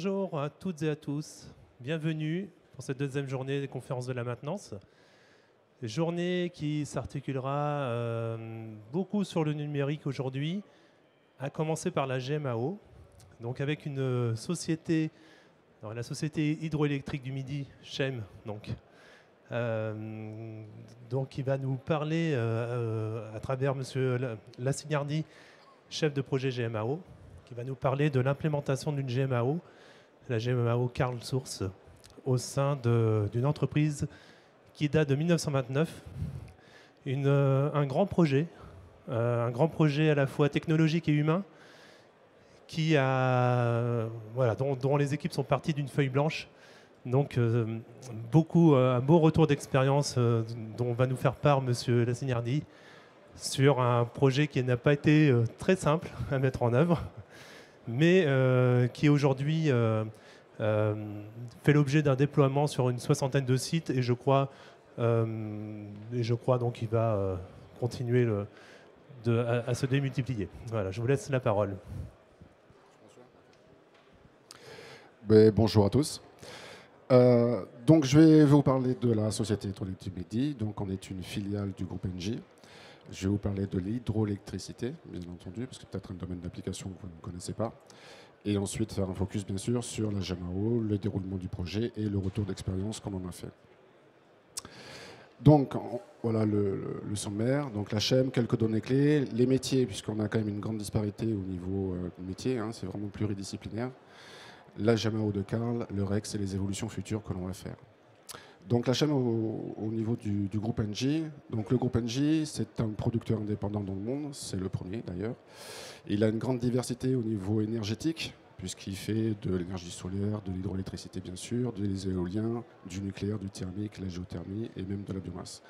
Bonjour à toutes et à tous, bienvenue pour cette deuxième journée des conférences de la maintenance. Journée qui s'articulera beaucoup sur le numérique aujourd'hui, à commencer par la GMAO, donc avec une société, la Société hydroélectrique du Midi, CHEM, qui va nous parler à travers M. Lassignardi, chef de projet GMAO, qui va nous parler de l'implémentation d'une GMAO, la GMAO Carl Source, au sein d'une entreprise qui date de 1929. Un grand projet à la fois technologique et humain, dont les équipes sont parties d'une feuille blanche. Donc, un beau retour d'expérience dont va nous faire part M. Lassignardi sur un projet qui n'a pas été très simple à mettre en œuvre, mais qui aujourd'hui fait l'objet d'un déploiement sur une soixantaine de sites, et je crois donc qu'il va continuer à se démultiplier. Voilà, je vous laisse la parole. Bonjour à tous. Donc je vais vous parler de la société hydroélectrique du Midi. Donc on est une filiale du groupe Engie. Je vais vous parler de l'hydroélectricité, bien entendu, parce que c'est peut-être un domaine d'application que vous ne connaissez pas. Et ensuite faire un focus, bien sûr, sur la GMAO, le déroulement du projet et le retour d'expérience qu'on en a fait. Donc, voilà le sommaire. Donc, la CHEM, quelques données clés. Les métiers, puisqu'on a quand même une grande disparité au niveau métier, c'est vraiment pluridisciplinaire. La GMAO de Carl, le REX et les évolutions futures que l'on va faire. Donc, la CHEM au niveau du groupe Engie. Donc, le groupe Engie, c'est un producteur indépendant dans le monde. C'est le premier, d'ailleurs. Il a une grande diversité au niveau énergétique, puisqu'il fait de l'énergie solaire, de l'hydroélectricité bien sûr, des éoliens, du nucléaire, du thermique, la géothermie et même de la biomasse.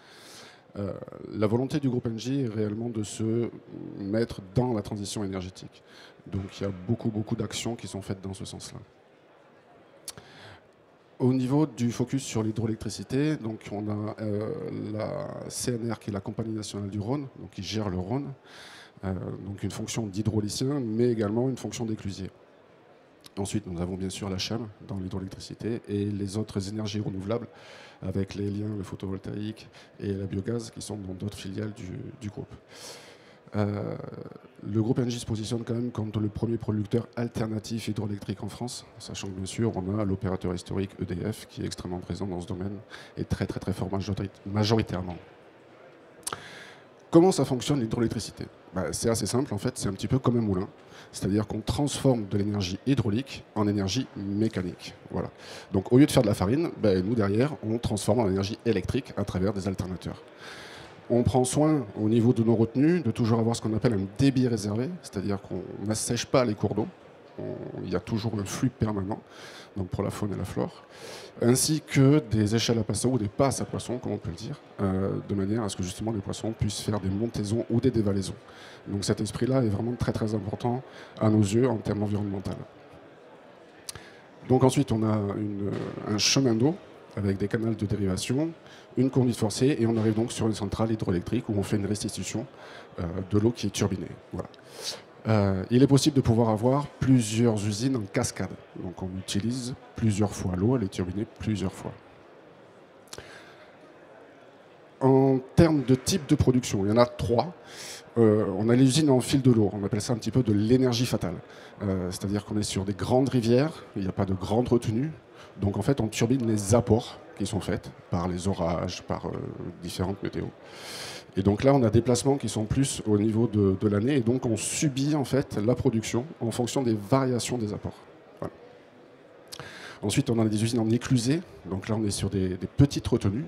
La volonté du groupe Engie est réellement de se mettre dans la transition énergétique. Donc il y a beaucoup d'actions qui sont faites dans ce sens-là. Au niveau du focus sur l'hydroélectricité, donc on a la CNR qui est la Compagnie nationale du Rhône, donc qui gère le Rhône. Donc une fonction d'hydraulicien, mais également une fonction d'éclusier. Ensuite, nous avons bien sûr la CHEM dans l'hydroélectricité et les autres énergies renouvelables avec l'éolien, le photovoltaïque et la biogaz qui sont dans d'autres filiales du groupe. Le groupe Engie se positionne quand même comme le premier producteur alternatif hydroélectrique en France, sachant que bien sûr on a l'opérateur historique EDF qui est extrêmement présent dans ce domaine et très fort majoritairement. Comment ça fonctionne l'hydroélectricité ? C'est assez simple en fait, c'est un petit peu comme un moulin. C'est-à-dire qu'on transforme de l'énergie hydraulique en énergie mécanique. Voilà. Donc au lieu de faire de la farine, nous derrière, on transforme en énergie électrique à travers des alternateurs. On prend soin au niveau de nos retenues de toujours avoir ce qu'on appelle un débit réservé, c'est-à-dire qu'on n'assèche pas les cours d'eau. Il y a toujours un flux permanent, donc pour la faune et la flore, ainsi que des échelles à poissons ou des passes à poissons, comme on peut le dire, de manière à ce que justement les poissons puissent faire des montaisons ou des dévalaisons. Donc cet esprit-là est vraiment très important à nos yeux en termes environnementaux. Donc ensuite on a un chemin d'eau avec des canaux de dérivation, une conduite forcée, et on arrive donc sur une centrale hydroélectrique où on fait une restitution de l'eau qui est turbinée. Voilà. Il est possible de pouvoir avoir plusieurs usines en cascade. Donc on utilise plusieurs fois l'eau, elle est turbinée plusieurs fois. En termes de type de production, il y en a 3. On a les usines en fil de l'eau, on appelle ça un petit peu de l'énergie fatale. C'est-à-dire qu'on est sur des grandes rivières, il n'y a pas de grandes retenues. Donc en fait on turbine les apports qui sont faits par les orages, par différentes météos. Et donc là, on a des placements qui sont plus au niveau de l'année, et donc on subit en fait la production en fonction des variations des apports. Voilà. Ensuite, on a des usines en éclusée, donc là on est sur des petites retenues,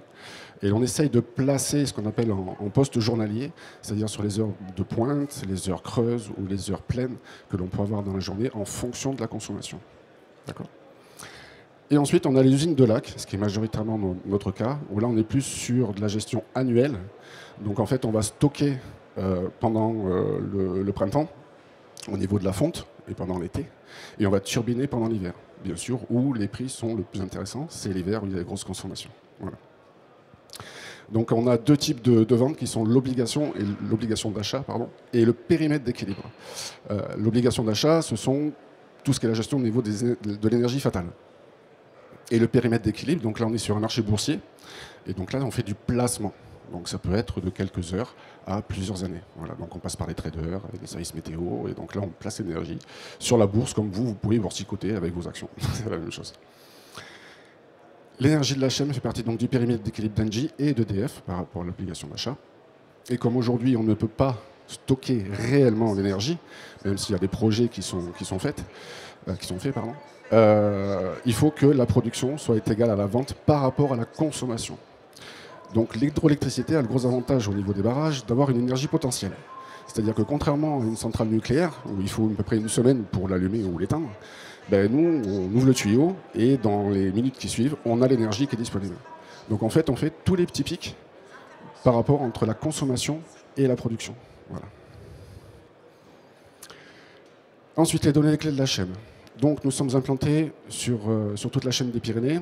et on essaye de placer ce qu'on appelle en poste journalier, c'est-à-dire sur les heures de pointe, les heures creuses ou les heures pleines que l'on peut avoir dans la journée en fonction de la consommation. D'accord ? Et ensuite, on a les usines de lac, ce qui est majoritairement notre cas, où là on est plus sur de la gestion annuelle. Donc en fait, on va stocker pendant le printemps, au niveau de la fonte, et pendant l'été, et on va turbiner pendant l'hiver, bien sûr, où les prix sont le plus intéressants, c'est l'hiver où il y a des grosses consommations. Voilà. Donc on a deux types de ventes qui sont l'obligation d'achat et le périmètre d'équilibre. L'obligation d'achat, ce sont tout ce qui est la gestion au niveau de l'énergie fatale. Et le périmètre d'équilibre, donc là on est sur un marché boursier, et donc là on fait du placement. Donc ça peut être de quelques heures à plusieurs années. Voilà, donc on passe par les traders, les services météo, et donc là on place l'énergie sur la bourse, comme vous pouvez boursicoter avec vos actions. C'est la même chose. L'énergie de l'HM fait partie donc du périmètre d'équilibre d'Engie et d'EDF par rapport à l'obligation d'achat. Et comme aujourd'hui on ne peut pas stocker réellement l'énergie, même s'il y a des projets qui sont faits, il faut que la production soit égale à la vente par rapport à la consommation. Donc l'hydroélectricité a le gros avantage au niveau des barrages d'avoir une énergie potentielle. C'est-à-dire que contrairement à une centrale nucléaire, où il faut à peu près une semaine pour l'allumer ou l'éteindre, ben nous, on ouvre le tuyau et dans les minutes qui suivent, on a l'énergie qui est disponible. Donc en fait, on fait tous les petits pics par rapport entre la consommation et la production. Voilà. Ensuite, les données clés de la chaîne. Donc nous sommes implantés sur toute la chaîne des Pyrénées,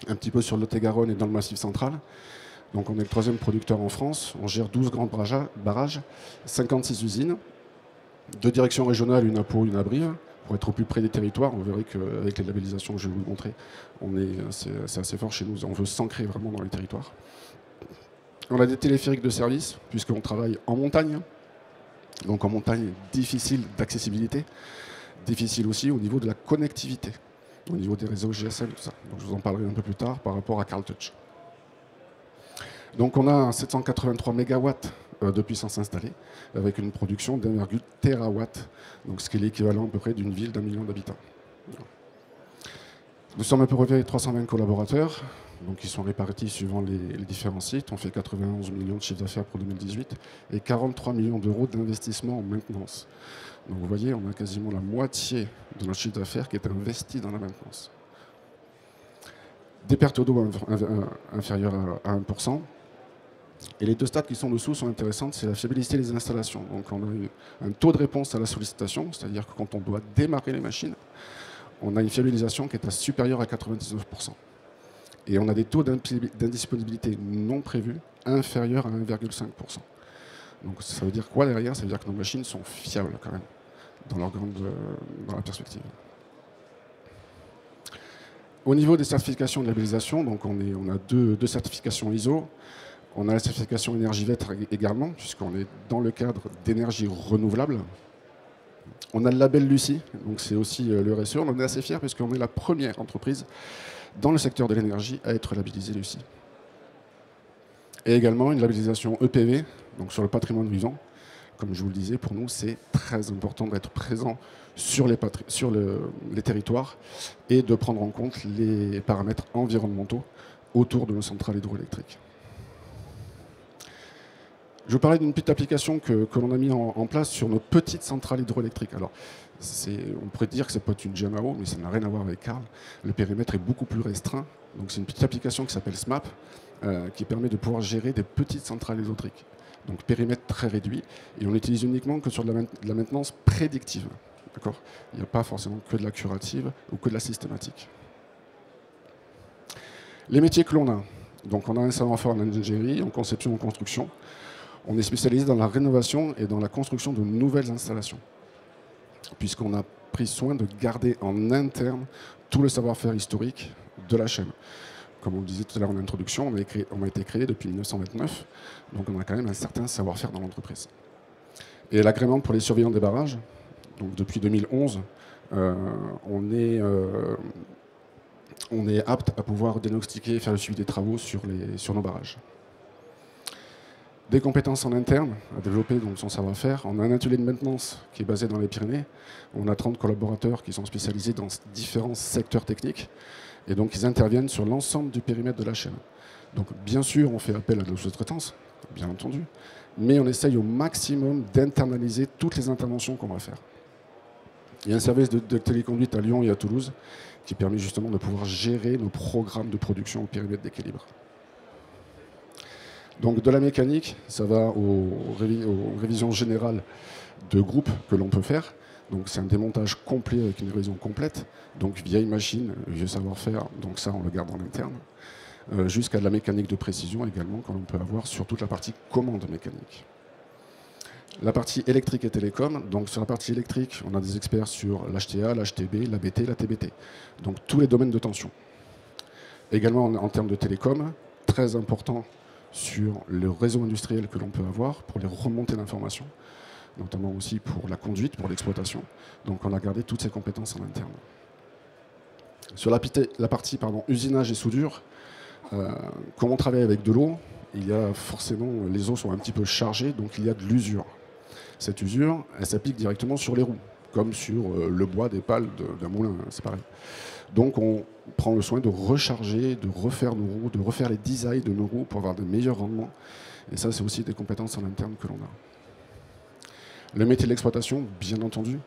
un petit peu sur le Lot-et-Garonne et dans le Massif central. Donc on est le 3e producteur en France, on gère 12 grands barrages, 56 usines, 2 directions régionales, une à Pau, une à Brive, pour être au plus près des territoires. Vous verrez qu'avec les labellisations que je vais vous montrer, c'est assez fort chez nous, on veut s'ancrer vraiment dans les territoires. On a des téléphériques de service, puisqu'on travaille en montagne, donc en montagne difficile d'accessibilité, difficile aussi au niveau de la connectivité, au niveau des réseaux GSM, tout ça. Donc je vous en parlerai un peu plus tard par rapport à Carl-Touch. Donc on a 783 MW de puissance installée, avec une production d'1,1 TW, donc ce qui est l'équivalent à peu près d'une ville d'1 million d'habitants. Nous sommes à peu près 320 collaborateurs, donc ils sont répartis suivant les différents sites. On fait 91 millions de chiffre d'affaires pour 2018 et 43 millions d'euros d'investissement en maintenance. Donc vous voyez, on a quasiment la moitié de notre chiffre d'affaires qui est investi dans la maintenance. Des pertes d'eau inférieures à 1%. Et les 2 stats qui sont dessous sont intéressantes, c'est la fiabilité des installations. Donc on a eu un taux de réponse à la sollicitation, c'est-à-dire que quand on doit démarrer les machines, on a une fiabilisation qui est supérieure à 99%. Et on a des taux d'indisponibilité non prévus inférieurs à 1,5%. Donc ça veut dire quoi derrière? Ça veut dire que nos machines sont fiables quand même, dans la perspective. Au niveau des certifications de labellisation, donc on a deux certifications ISO. On a la certification énergie verte également, puisqu'on est dans le cadre d'énergie renouvelable. On a le label Lucie, donc c'est aussi le RSE. On en est assez fiers, puisqu'on est la première entreprise dans le secteur de l'énergie à être labellisée Lucie. Et également une labellisation EPV, donc sur le patrimoine vivant. Comme je vous le disais, pour nous, c'est très important d'être présent sur les territoires et de prendre en compte les paramètres environnementaux autour de nos centrales hydroélectriques. Je vous parlais d'une petite application que l'on a mis en place sur nos petites centrales hydroélectriques. Alors, on pourrait dire que c'est pas une GMAO, mais ça n'a rien à voir avec Carl. Le périmètre est beaucoup plus restreint. Donc, c'est une petite application qui s'appelle SMAP, qui permet de pouvoir gérer des petites centrales hydroélectriques. Donc, périmètre très réduit. Et on l'utilise uniquement que sur de la maintenance prédictive. D'accord ? Il n'y a pas forcément que de la curative ou que de la systématique. Les métiers que l'on a. Donc, on a un savoir-faire en ingénierie, en conception, en construction. On est spécialisé dans la rénovation et dans la construction de nouvelles installations, puisqu'on a pris soin de garder en interne tout le savoir-faire historique de la chaîne. Comme on le disait tout à l'heure en introduction, on a été créé depuis 1929, donc on a quand même un certain savoir-faire dans l'entreprise. Et l'agrément pour les surveillants des barrages, donc depuis 2011, on est apte à pouvoir diagnostiquer et faire le suivi des travaux sur nos barrages. Des compétences en interne à développer donc son savoir-faire. On a un atelier de maintenance qui est basé dans les Pyrénées. On a 30 collaborateurs qui sont spécialisés dans différents secteurs techniques. Et donc, ils interviennent sur l'ensemble du périmètre de la chaîne. Donc, bien sûr, on fait appel à de la sous-traitance, bien entendu. Mais on essaye au maximum d'internaliser toutes les interventions qu'on va faire. Il y a un service de téléconduite à Lyon et à Toulouse qui permet justement de pouvoir gérer nos programmes de production au périmètre d'équilibre. Donc de la mécanique, ça va aux révisions générales de groupe que l'on peut faire. Donc c'est un démontage complet avec une révision complète. Donc vieille machine, vieux savoir-faire, donc ça on le garde en interne. Jusqu'à de la mécanique de précision également que l'on peut avoir sur toute la partie commande mécanique. La partie électrique et télécom, donc sur la partie électrique, on a des experts sur l'HTA, l'HTB, l'ABT, la TBT. Donc tous les domaines de tension. Également en termes de télécom, très important sur le réseau industriel que l'on peut avoir pour les remontées d'informations, notamment aussi pour la conduite, pour l'exploitation. Donc on a gardé toutes ces compétences en interne. Sur la partie usinage et soudure, comme on travaille avec de l'eau, il y a forcément, les eaux sont un petit peu chargées, donc il y a de l'usure. Cette usure, elle s'applique directement sur les roues, comme sur le bois des pales d'un moulin, c'est pareil. Donc on prend le soin de recharger, de refaire nos roues, de refaire les designs de nos roues pour avoir de meilleurs rendements. Et ça, c'est aussi des compétences en interne que l'on a. Le métier de l'exploitation, bien entendu.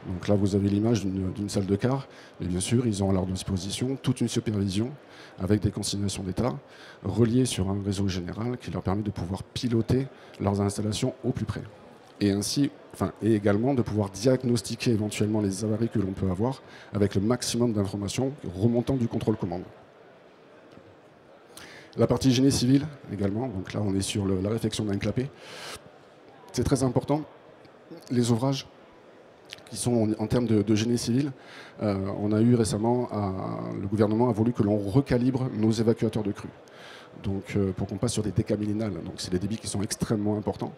Donc là, vous avez l'image d'une salle de car. Mais bien sûr, ils ont à leur disposition toute une supervision avec des consignations d'État reliées sur un réseau général qui leur permet de pouvoir piloter leurs installations au plus près. Et également de pouvoir diagnostiquer éventuellement les avaries que l'on peut avoir avec le maximum d'informations remontant du contrôle commande. La partie génie civil également, donc là on est sur la réfection d'un clapet. C'est très important, les ouvrages qui sont en termes de génie civil, on a eu récemment, le gouvernement a voulu que l'on recalibre nos évacuateurs de crues. Donc, pour qu'on passe sur des décamillinales. Donc, c'est des débits qui sont extrêmement importants.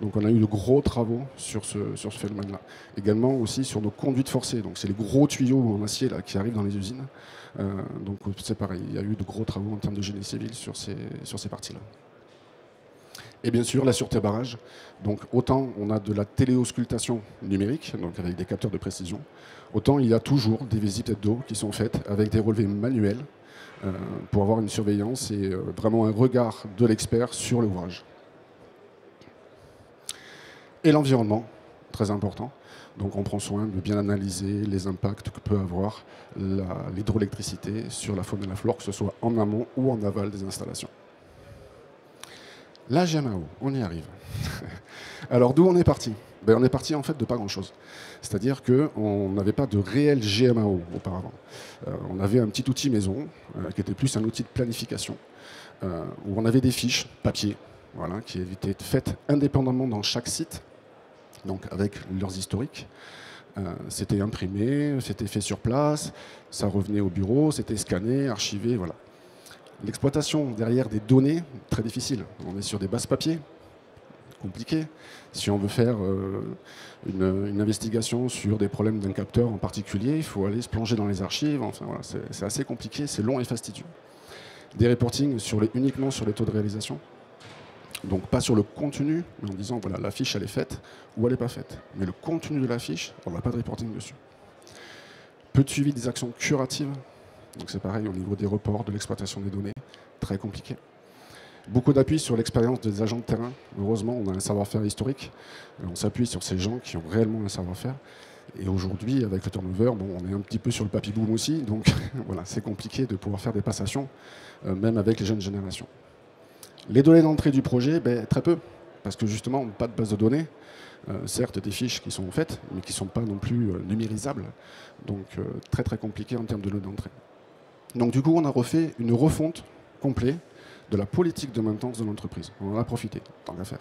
Donc, on a eu de gros travaux sur ce phénomène-là. Également aussi sur nos conduites forcées. Donc, c'est les gros tuyaux en acier là, qui arrivent dans les usines. Donc, c'est pareil. Il y a eu de gros travaux en termes de génie civil sur ces parties-là. Et bien sûr, la sûreté barrage. Donc, autant on a de la téléauscultation numérique, donc avec des capteurs de précision, autant il y a toujours des visites d'eau qui sont faites avec des relevés manuels, pour avoir une surveillance et vraiment un regard de l'expert sur l'ouvrage. Et l'environnement, très important. Donc on prend soin de bien analyser les impacts que peut avoir l'hydroélectricité sur la faune et la flore, que ce soit en amont ou en aval des installations. La GMAO, on y arrive. Alors d'où on est parti? On est parti en fait de pas grand-chose. C'est-à-dire qu'on n'avait pas de réel GMAO auparavant. On avait un petit outil maison, qui était plus un outil de planification, où on avait des fiches papier, voilà, qui étaient faites indépendamment dans chaque site, donc avec leurs historiques. C'était imprimé, c'était fait sur place, ça revenait au bureau, c'était scanné, archivé, voilà. L'exploitation derrière des données, très difficile. On est sur des bases papier, compliqué. Si on veut faire une investigation sur des problèmes d'un capteur en particulier, il faut aller se plonger dans les archives. Enfin, voilà, c'est assez compliqué, c'est long et fastidieux. Des reportings uniquement sur les taux de réalisation. Donc pas sur le contenu, mais en disant voilà, la fiche elle est faite ou elle n'est pas faite. Mais le contenu de la fiche, on n'a pas de reporting dessus. Peu de suivi des actions curatives. Donc c'est pareil au niveau des reports, de l'exploitation des données, très compliqué. Beaucoup d'appui sur l'expérience des agents de terrain. Heureusement, on a un savoir-faire historique. On s'appuie sur ces gens qui ont réellement un savoir-faire. Et aujourd'hui, avec le turnover, on est un petit peu sur le papy boom aussi. Donc voilà, c'est compliqué de pouvoir faire des passations, même avec les jeunes générations. Les données d'entrée du projet, très peu. Parce que justement, pas de base de données. Certes, des fiches qui sont faites, mais qui ne sont pas non plus numérisables. Donc très très compliqué en termes de données d'entrée. Donc du coup, on a refait une refonte complète de la politique de maintenance de l'entreprise. On en a profité, tant qu'à faire.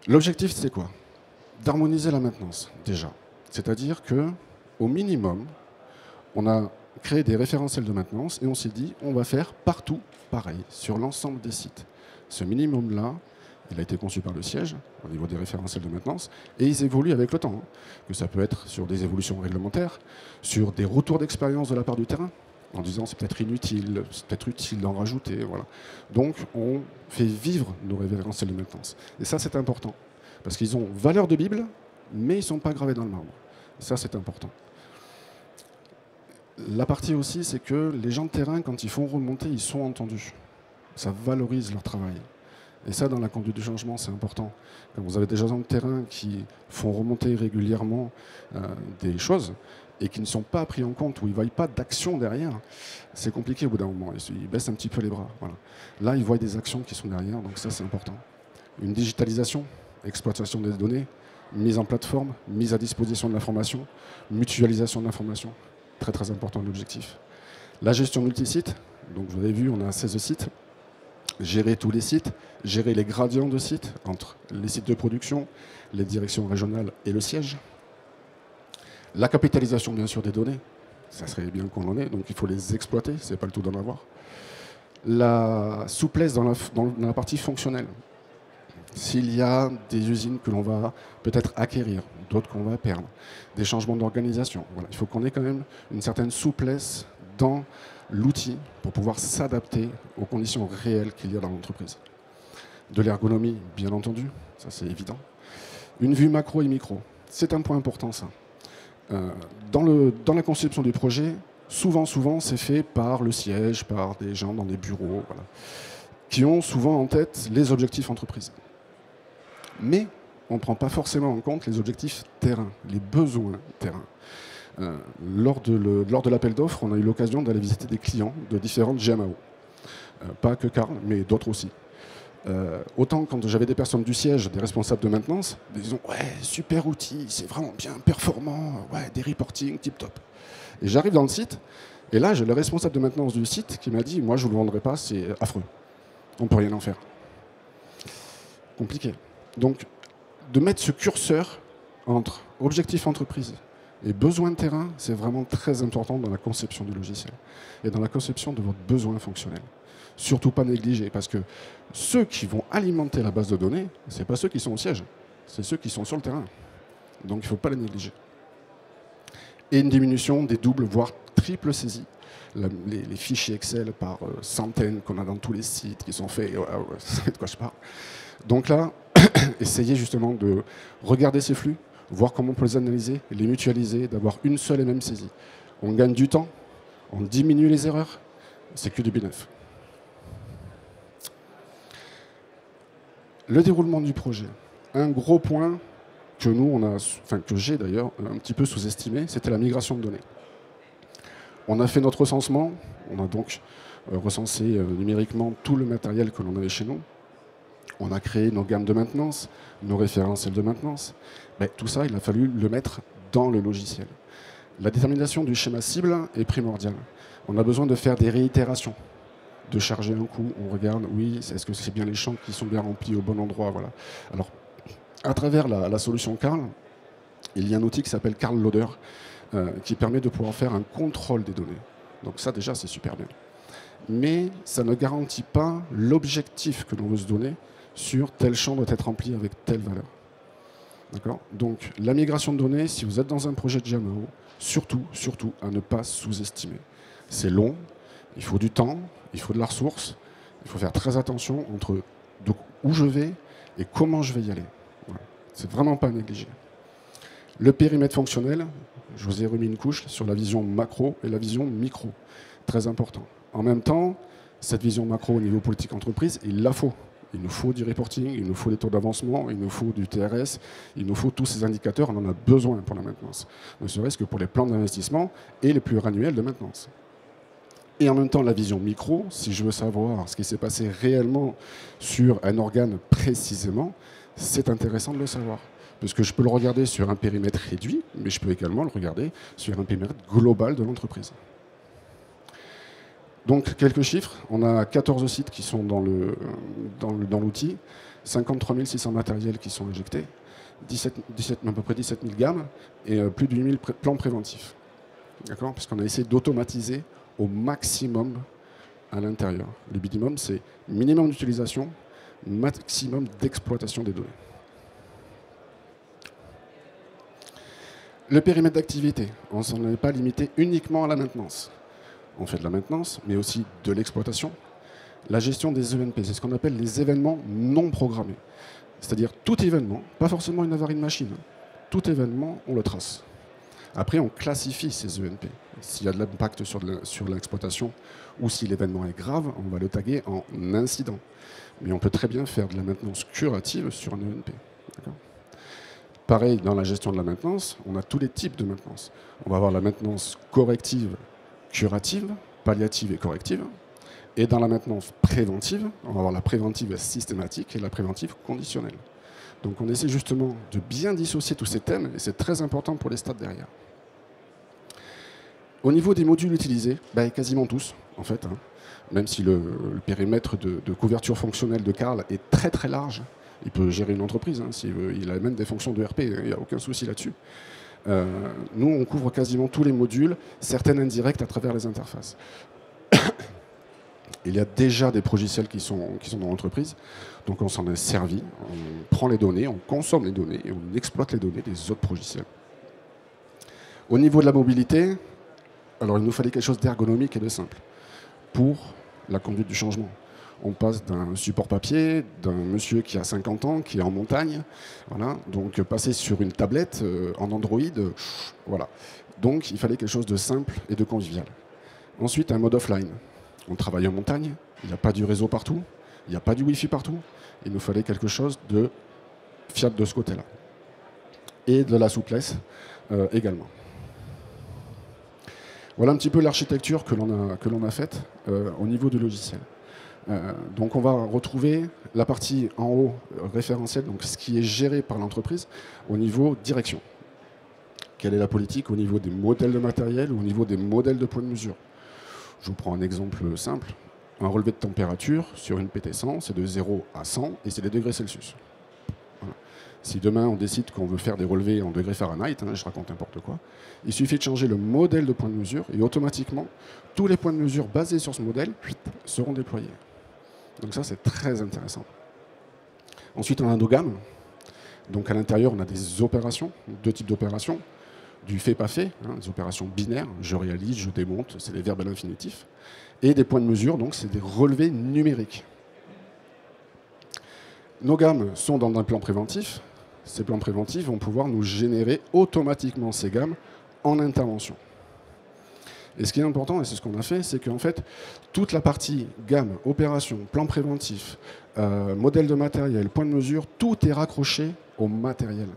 L'objectif, c'est quoi? D'harmoniser la maintenance, déjà. C'est-à-dire qu'au minimum, on a créé des référentiels de maintenance et on s'est dit, on va faire partout pareil, sur l'ensemble des sites. Ce minimum-là, il a été conçu par le siège, au niveau des référentiels de maintenance, et ils évoluent avec le temps. Hein. Que ça peut être sur des évolutions réglementaires, sur des retours d'expérience de la part du terrain, en disant c'est peut-être inutile, c'est peut-être utile d'en rajouter. Voilà. Donc on fait vivre nos référentiels de maintenance. Et ça c'est important, parce qu'ils ont valeur de Bible, mais ils ne sont pas gravés dans le marbre. Et ça c'est important. La partie aussi, c'est que les gens de terrain, quand ils font remonter, ils sont entendus. Ça valorise leur travail. Et ça, dans la conduite du changement, c'est important. Quand vous avez des agents de terrain qui font remonter régulièrement des choses et qui ne sont pas pris en compte, où ils ne voient pas d'action derrière, c'est compliqué au bout d'un moment. Ils baissent un petit peu les bras. Voilà. Là, ils voient des actions qui sont derrière, donc ça, c'est important. Une digitalisation, exploitation des données, mise en plateforme, mise à disposition de l'information, mutualisation de l'information, très très important l'objectif. La gestion multisite, donc vous avez vu, on a 16 sites. gérer tous les sites, gérer les gradients de sites entre les sites de production, les directions régionales et le siège. La capitalisation, bien sûr, des données. Ça serait bien qu'on en ait, donc il faut les exploiter, c'est pas le tout d'en avoir. La souplesse dans la partie fonctionnelle. S'il y a des usines que l'on va peut-être acquérir, d'autres qu'on va perdre, des changements d'organisation, voilà. Il faut qu'on ait quand même une certaine souplesse dans l'outil pour pouvoir s'adapter aux conditions réelles qu'il y a dans l'entreprise. De l'ergonomie, bien entendu, ça c'est évident. Une vue macro et micro, c'est un point important ça. Dans la conception du projet, souvent c'est fait par le siège, par des gens dans des bureaux, voilà, qui ont souvent en tête les objectifs entreprise. Mais on ne prend pas forcément en compte les objectifs terrain, les besoins terrain. Lors de l'appel d'offres, on a eu l'occasion d'aller visiter des clients de différentes GMAO. Pas que Carl, mais d'autres aussi. Autant quand j'avais des personnes du siège, des responsables de maintenance, ils disaient « Ouais, super outil, c'est vraiment bien performant, ouais, des reporting, tip top ». Et j'arrive dans le site, et là, j'ai le responsable de maintenance du site qui m'a dit « Moi, je ne vous le vendrai pas, c'est affreux. On ne peut rien en faire. » Compliqué. Donc, de mettre ce curseur entre objectif entreprise et besoin de terrain, c'est vraiment très important dans la conception du logiciel et dans la conception de votre besoin fonctionnel. Surtout pas négliger, parce que ceux qui vont alimenter la base de données, ce n'est pas ceux qui sont au siège, c'est ceux qui sont sur le terrain. Donc il ne faut pas les négliger. Et une diminution des doubles, voire triples saisies. Les fichiers Excel par centaines qu'on a dans tous les sites qui sont faits, vous savez de quoi je parle. Donc là, essayez justement de regarder ces flux, voir comment on peut les analyser, les mutualiser, d'avoir une seule et même saisie. On gagne du temps, on diminue les erreurs, c'est que du bénéfice. Le déroulement du projet. Un gros point que que j'ai d'ailleurs un petit peu sous-estimé, c'était la migration de données. On a fait notre recensement, on a donc recensé numériquement tout le matériel que l'on avait chez nous. On a créé nos gammes de maintenance, nos référentiels de maintenance. Mais tout ça, il a fallu le mettre dans le logiciel. La détermination du schéma cible est primordiale. On a besoin de faire des réitérations, de charger un coup. On regarde, oui, est-ce que c'est bien les champs qui sont bien remplis au bon endroit, voilà. Alors, à travers la solution Carl, il y a un outil qui s'appelle Carl Loader, qui permet de pouvoir faire un contrôle des données. Donc ça, déjà, c'est super bien. Mais ça ne garantit pas l'objectif que l'on veut se donner sur tel champ doit être rempli avec telle valeur. D'accord ? Donc, la migration de données, si vous êtes dans un projet de GMAO, surtout à ne pas sous-estimer. C'est long, il faut du temps, il faut de la ressource, il faut faire très attention entre où je vais et comment je vais y aller. Voilà. C'est vraiment pas à négliger. Le périmètre fonctionnel, je vous ai remis une couche sur la vision macro et la vision micro. Très important. En même temps, cette vision macro au niveau politique entreprise, il la faut. Il nous faut du reporting, il nous faut des taux d'avancement, il nous faut du TRS, il nous faut tous ces indicateurs, on en a besoin pour la maintenance. Ne serait-ce que pour les plans d'investissement et les pluriannuels de maintenance. Et en même temps, la vision micro, si je veux savoir ce qui s'est passé réellement sur un organe précisément, c'est intéressant de le savoir. Parce que je peux le regarder sur un périmètre réduit, mais je peux également le regarder sur un périmètre global de l'entreprise. Donc, quelques chiffres. On a 14 sites qui sont dans l'outil, 53 600 matériels qui sont injectés, à peu près 17 000 gammes et plus de 8 000 plans préventifs. D'accord ? Parce qu'on a essayé d'automatiser au maximum à l'intérieur. Le minimum, c'est minimum d'utilisation, maximum d'exploitation des données. Le périmètre d'activité, on ne s'en est pas limité uniquement à la maintenance. On fait de la maintenance, mais aussi de l'exploitation. La gestion des ENP, c'est ce qu'on appelle les événements non programmés. C'est-à-dire tout événement, pas forcément une avarie de machine, tout événement, on le trace. Après, on classifie ces ENP. S'il y a de l'impact sur l'exploitation ou si l'événement est grave, on va le taguer en incident. Mais on peut très bien faire de la maintenance curative sur un ENP. Pareil, dans la gestion de la maintenance, on a tous les types de maintenance. On va avoir la maintenance corrective, curative, palliative et corrective. Et dans la maintenance préventive, on va avoir la préventive systématique et la préventive conditionnelle. Donc on essaie justement de bien dissocier tous ces thèmes, et c'est très important pour les stades derrière. Au niveau des modules utilisés, quasiment tous, en fait. Même si le périmètre de couverture fonctionnelle de Carl est très très large, il peut gérer une entreprise, hein, s'il veut. Il a même des fonctions de RP, il n'y a aucun souci là-dessus. Nous, on couvre quasiment tous les modules, certaines indirectes à travers les interfaces. Il y a déjà des logiciels qui sont dans l'entreprise, donc on s'en est servi, on prend les données, on consomme les données et on exploite les données des autres logiciels. Au niveau de la mobilité, alors il nous fallait quelque chose d'ergonomique et de simple pour la conduite du changement. On passe d'un support papier, d'un monsieur qui a 50 ans, qui est en montagne, voilà, donc passer sur une tablette en Android, voilà. Donc il fallait quelque chose de simple et de convivial. Ensuite, un mode offline. On travaille en montagne, il n'y a pas du réseau partout, il n'y a pas du Wi-Fi partout. Il nous fallait quelque chose de fiable de ce côté-là. Et de la souplesse également. Voilà un petit peu l'architecture que l'on a faite au niveau du logiciel. Donc on va retrouver la partie en haut référentielle, donc ce qui est géré par l'entreprise au niveau direction. Quelle est la politique au niveau des modèles de matériel ou au niveau des modèles de points de mesure? Je vous prends un exemple simple. Un relevé de température sur une PT100, c'est de 0 à 100 et c'est des degrés Celsius. Voilà. Si demain on décide qu'on veut faire des relevés en degrés Fahrenheit, hein, je raconte n'importe quoi, il suffit de changer le modèle de point de mesure et automatiquement, tous les points de mesure basés sur ce modèle seront déployés. Donc ça, c'est très intéressant. Ensuite, on a nos gammes. Donc à l'intérieur, on a des opérations, deux types d'opérations. Du fait-pas fait, hein, des opérations binaires, je réalise, je démonte, c'est des verbes à l'infinitif. Et des points de mesure, donc c'est des relevés numériques. Nos gammes sont dans un plan préventif. Ces plans préventifs vont pouvoir nous générer automatiquement ces gammes en intervention. Et ce qui est important, et c'est ce qu'on a fait, c'est qu'en fait, toute la partie gamme, opération, plan préventif, modèle de matériel, point de mesure, tout est raccroché au matériel.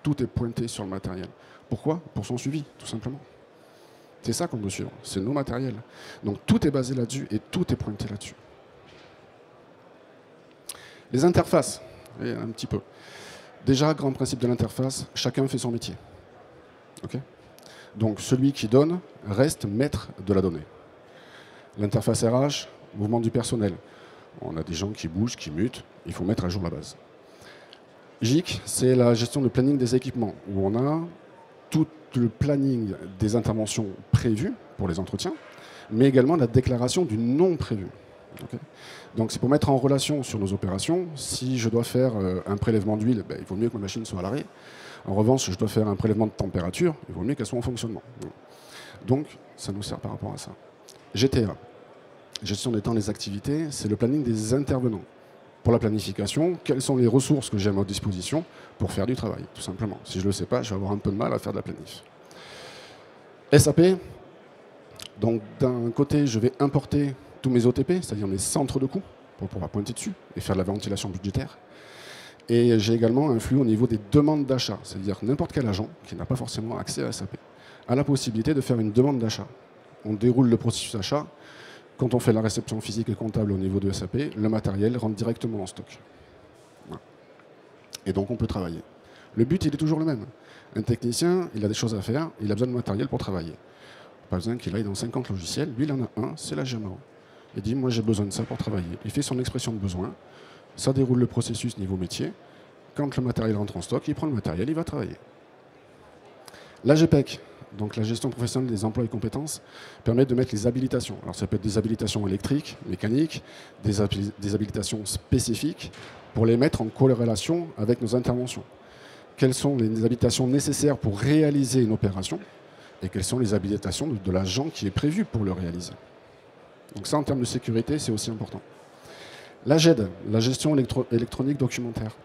Tout est pointé sur le matériel. Pourquoi? Pour son suivi, tout simplement. C'est ça qu'on doit suivre, c'est nos matériels. Donc tout est basé là-dessus et tout est pointé là-dessus. Les interfaces, un petit peu. Déjà, grand principe de l'interface, chacun fait son métier. Okay? Donc celui qui donne reste maître de la donnée. L'interface RH, mouvement du personnel. On a des gens qui bougent, qui mutent, il faut mettre à jour la base. GIC, c'est la gestion du planning des équipements, où on a tout le planning des interventions prévues pour les entretiens, mais également la déclaration du non prévu. Okay. Donc c'est pour mettre en relation sur nos opérations. Si je dois faire un prélèvement d'huile, il vaut mieux que ma machine soit à l'arrêt. En revanche, si je dois faire un prélèvement de température, il vaut mieux qu'elle soit en fonctionnement. Donc ça nous sert par rapport à ça. GTA, gestion des temps des activités, c'est le planning des intervenants. Pour la planification, quelles sont les ressources que j'ai à ma disposition pour faire du travail, tout simplement. Si je ne le sais pas, je vais avoir un peu de mal à faire de la planif. SAP, donc d'un côté, je vais importer tous mes OTP, c'est-à-dire mes centres de coûts, pour pouvoir pointer dessus et faire de la ventilation budgétaire. Et j'ai également un flux au niveau des demandes d'achat, c'est-à-dire n'importe quel agent qui n'a pas forcément accès à SAP a la possibilité de faire une demande d'achat. On déroule le processus d'achat. Quand on fait la réception physique et comptable au niveau de SAP, le matériel rentre directement en stock. Voilà. Et donc on peut travailler. Le but, il est toujours le même. Un technicien, il a des choses à faire, il a besoin de matériel pour travailler. Pas besoin qu'il aille dans 50 logiciels. Lui, il en a un, c'est la GMAO. Il dit, moi j'ai besoin de ça pour travailler. Il fait son expression de besoin, ça déroule le processus niveau métier. Quand le matériel rentre en stock, il prend le matériel, il va travailler. La GPEC, donc la gestion professionnelle des emplois et compétences, permet de mettre les habilitations. Alors ça peut être des habilitations électriques, mécaniques, des habilitations spécifiques, pour les mettre en corrélation avec nos interventions. Quelles sont les habilitations nécessaires pour réaliser une opération et quelles sont les habilitations de l'agent qui est prévu pour le réaliser. Donc ça, en termes de sécurité, c'est aussi important. La GED, la gestion électronique documentaire.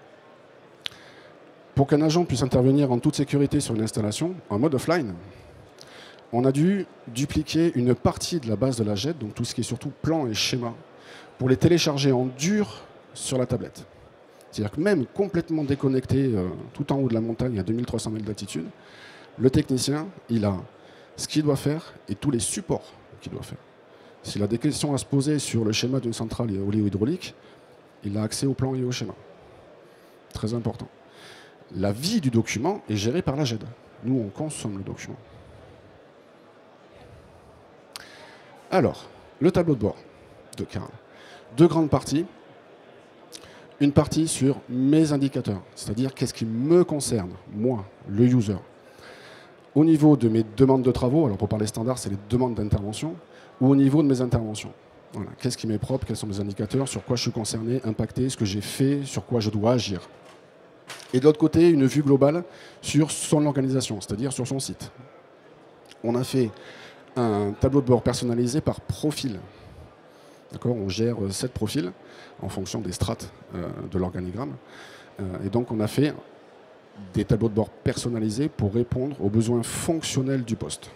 Pour qu'un agent puisse intervenir en toute sécurité sur une installation, en mode offline, on a dû dupliquer une partie de la base de la GED, donc tout ce qui est surtout plan et schéma, pour les télécharger en dur sur la tablette. C'est-à-dire que même complètement déconnecté, tout en haut de la montagne, à 2300 mètres d'altitude, le technicien, il a ce qu'il doit faire et tous les supports qu'il doit faire. S'il a des questions à se poser sur le schéma d'une centrale éolio-hydraulique, il a accès au plan et au schéma. Très important. La vie du document est gérée par la GED. Nous, on consomme le document. Alors, Le tableau de bord de Carl. Deux grandes parties. Une partie sur mes indicateurs, c'est-à-dire qu'est-ce qui me concerne, moi, le user. Au niveau de mes demandes de travaux, alors pour parler standard, c'est les demandes d'intervention, ou au niveau de mes interventions. Voilà. Qu'est-ce qui m'est propre, quels sont mes indicateurs, sur quoi je suis concerné, impacté, ce que j'ai fait, sur quoi je dois agir. Et de l'autre côté, une vue globale sur son organisation, c'est-à-dire sur son site. On a fait un tableau de bord personnalisé par profil. On gère 7 profils en fonction des strates de l'organigramme. Et donc on a fait des tableaux de bord personnalisés pour répondre aux besoins fonctionnels du poste.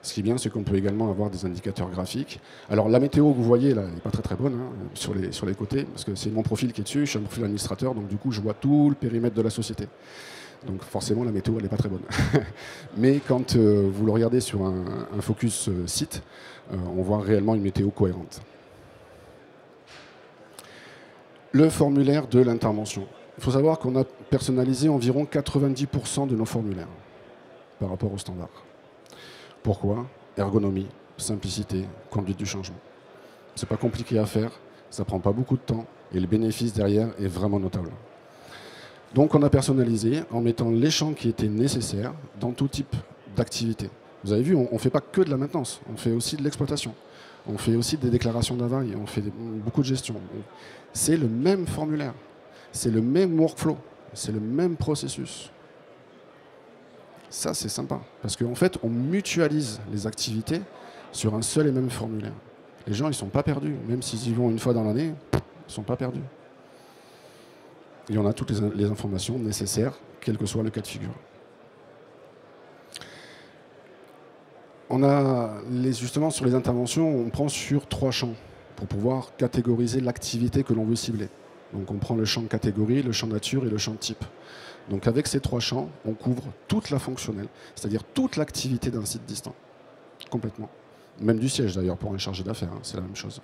Ce qui est bien, c'est qu'on peut également avoir des indicateurs graphiques. Alors la météo que vous voyez là, elle n'est pas très bonne sur les côtés, parce que c'est mon profil qui est dessus, je suis un profil administrateur, donc du coup je vois tout le périmètre de la société. Donc forcément la météo elle n'est pas très bonne. Mais quand vous le regardez sur un focus site, on voit réellement une météo cohérente. Le formulaire de l'intervention. Il faut savoir qu'on a personnalisé environ 90% de nos formulaires par rapport au standard. Pourquoi? Ergonomie, simplicité, conduite du changement. C'est pas compliqué à faire, ça prend pas beaucoup de temps et le bénéfice derrière est vraiment notable. Donc on a personnalisé en mettant les champs qui étaient nécessaires dans tout type d'activité. Vous avez vu, on ne fait pas que de la maintenance, on fait aussi de l'exploitation. On fait aussi des déclarations d'avarie, on fait beaucoup de gestion. C'est le même formulaire, c'est le même workflow, c'est le même processus. Ça, c'est sympa, parce qu'en fait, on mutualise les activités sur un seul et même formulaire. Les gens, ils ne sont pas perdus, même s'ils y vont une fois dans l'année, ils ne sont pas perdus. Et on a toutes les informations nécessaires, quel que soit le cas de figure. On a, justement, sur les interventions, on prend sur 3 champs pour pouvoir catégoriser l'activité que l'on veut cibler. Donc on prend le champ de catégorie, le champ nature et le champ de type. Donc avec ces 3 champs, on couvre toute la fonctionnelle, c'est-à-dire toute l'activité d'un site distant, complètement. Même du siège d'ailleurs, pour un chargé d'affaires, hein, c'est la même chose.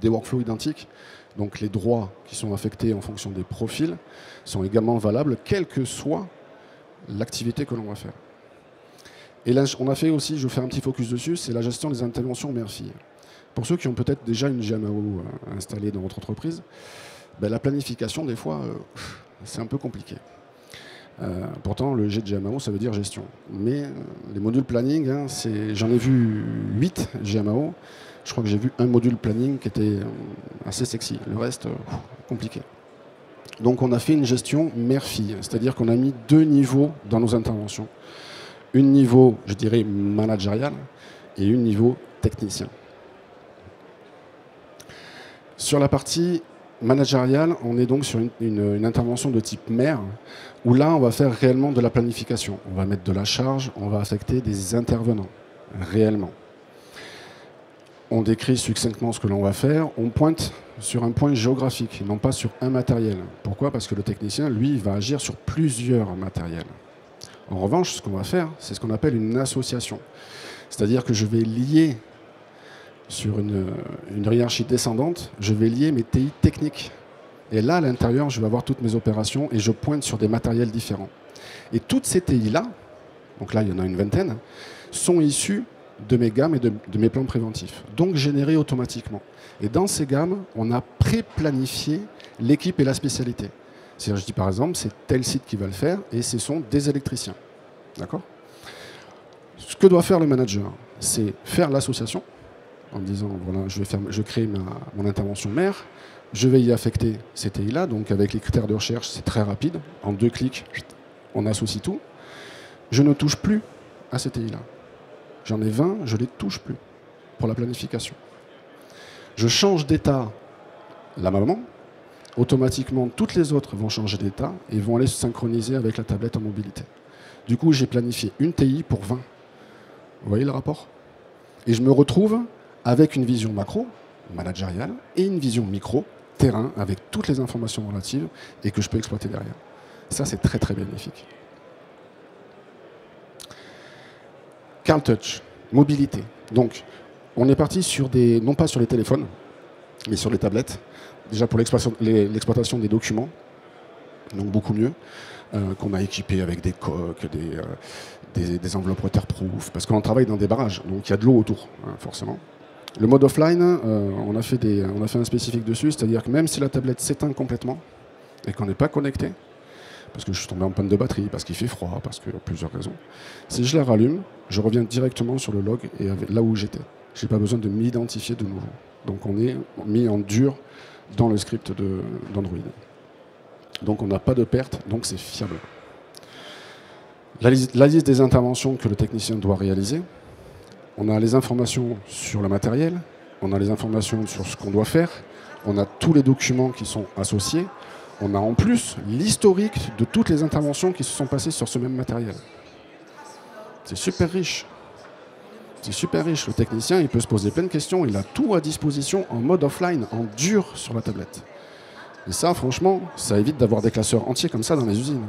Des workflows identiques, donc les droits qui sont affectés en fonction des profils sont également valables, quelle que soit l'activité que l'on va faire. Et là, on a fait aussi, je vais faire un petit focus dessus, c'est la gestion des interventions mère-fille. Pour ceux qui ont peut-être déjà une GMAO installée dans votre entreprise, ben, la planification, des fois, c'est un peu compliqué. Pourtant, le G de GMAO, ça veut dire gestion. Mais les modules planning, hein, j'en ai vu 8 GMAO. Je crois que j'ai vu un module planning qui était assez sexy. Le reste, compliqué. Donc on a fait une gestion mère-fille, c'est-à-dire qu'on a mis 2 niveaux dans nos interventions. Un niveau, je dirais, managérial et un niveau technicien. Sur la partie managériale, on est donc sur une intervention de type mère, où là, on va faire réellement de la planification. On va mettre de la charge, on va affecter des intervenants, réellement. On décrit succinctement ce que l'on va faire, on pointe sur un point géographique, non pas sur un matériel. Pourquoi? Parce que le technicien, lui, il va agir sur plusieurs matériels. En revanche, ce qu'on va faire, c'est ce qu'on appelle une association. C'est-à-dire que je vais lier, sur une hiérarchie descendante, je vais lier mes TI techniques. Et là, à l'intérieur, je vais avoir toutes mes opérations et je pointe sur des matériels différents. Et toutes ces TI-là, donc là, il y en a une vingtaine, sont issues de mes gammes et de mes plans préventifs, donc générées automatiquement. Et dans ces gammes, on a pré-planifié l'équipe et la spécialité. C'est-à-dire, je dis par exemple, c'est tel site qui va le faire et ce sont des électriciens. D'accord? Ce que doit faire le manager, c'est faire l'association en disant, voilà, je crée mon intervention mère, je vais y affecter ces TI-là, donc avec les critères de recherche, c'est très rapide. En 2 clics, on associe tout. Je ne touche plus à ces TI-là. J'en ai 20, je ne les touche plus pour la planification. Je change d'état la maman. Automatiquement, toutes les autres vont changer d'état et vont aller se synchroniser avec la tablette en mobilité. Du coup, j'ai planifié une TI pour 20. Vous voyez le rapport? Et je me retrouve avec une vision macro, managériale, et une vision micro, terrain, avec toutes les informations relatives et que je peux exploiter derrière. Ça, c'est très, très bénéfique. Carl Touch, mobilité. Donc, on est parti sur non pas sur les téléphones, mais sur les tablettes. Déjà pour l'exploitation des documents. donc beaucoup mieux, qu'on a équipé avec des coques, des enveloppes waterproof, parce qu'on travaille dans des barrages, donc il y a de l'eau autour, hein, forcément. Le mode offline, on a fait un spécifique dessus, c'est-à-dire que même si la tablette s'éteint complètement et qu'on n'est pas connecté, parce que je suis tombé en panne de batterie, parce qu'il fait froid, parce qu'il y a plusieurs raisons, si je la rallume, je reviens directement sur le log et là où j'étais. Je n'ai pas besoin de m'identifier de nouveau. Donc on est mis en dur dans le script d'Android. Donc on n'a pas de perte, donc c'est fiable. La liste des interventions que le technicien doit réaliser. On a les informations sur le matériel, on a les informations sur ce qu'on doit faire, on a tous les documents qui sont associés, on a en plus l'historique de toutes les interventions qui se sont passées sur ce même matériel. C'est super riche. C'est super riche. Le technicien, il peut se poser plein de questions, il a tout à disposition en mode offline, en dur sur la tablette. Et ça, franchement, ça évite d'avoir des classeurs entiers comme ça dans les usines.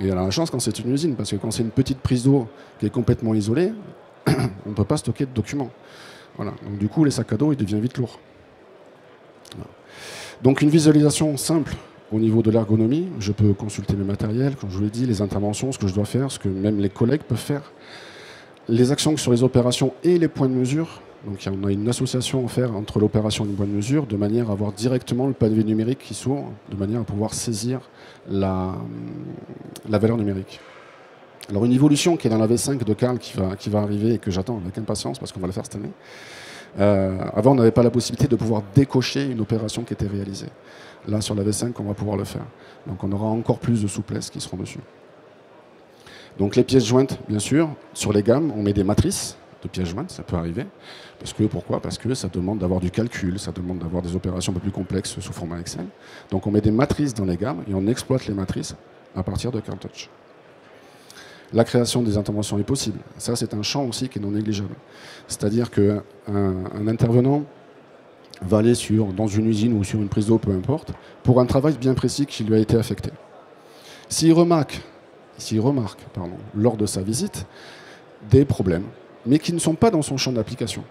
Et elle a la chance quand c'est une usine, parce que quand c'est une petite prise d'eau qui est complètement isolée, on ne peut pas stocker de documents. Voilà. Donc, du coup, les sacs à dos, ils deviennent vite lourds. Voilà. Donc une visualisation simple au niveau de l'ergonomie. Je peux consulter mes matériels, comme je vous l'ai dit, les interventions, ce que je dois faire, ce que même les collègues peuvent faire. Les actions sur les opérations et les points de mesure. Donc on a une association à faire entre l'opération et le point de mesure, de manière à avoir directement le pavé numérique qui s'ouvre, de manière à pouvoir saisir la valeur numérique. Alors une évolution qui est dans la V5 de Carl qui va arriver et que j'attends avec impatience parce qu'on va le faire cette année. Avant, on n'avait pas la possibilité de pouvoir décocher une opération qui était réalisée. Là, sur la V5, on va pouvoir le faire. Donc on aura encore plus de souplesse qui seront dessus. Donc les pièces jointes, bien sûr. Sur les gammes, on met des matrices de pièces jointes, ça peut arriver. Pourquoi ? Parce que ça demande d'avoir du calcul, ça demande d'avoir des opérations un peu plus complexes sous format Excel. Donc on met des matrices dans les gammes et on exploite les matrices à partir de CarlTouch. La création des interventions est possible. Ça, c'est un champ aussi qui est non négligeable. C'est-à-dire qu'un intervenant va aller dans une usine ou sur une prise d'eau, peu importe, pour un travail bien précis qui lui a été affecté. S'il remarque, lors de sa visite, des problèmes, mais qui ne sont pas dans son champ d'application,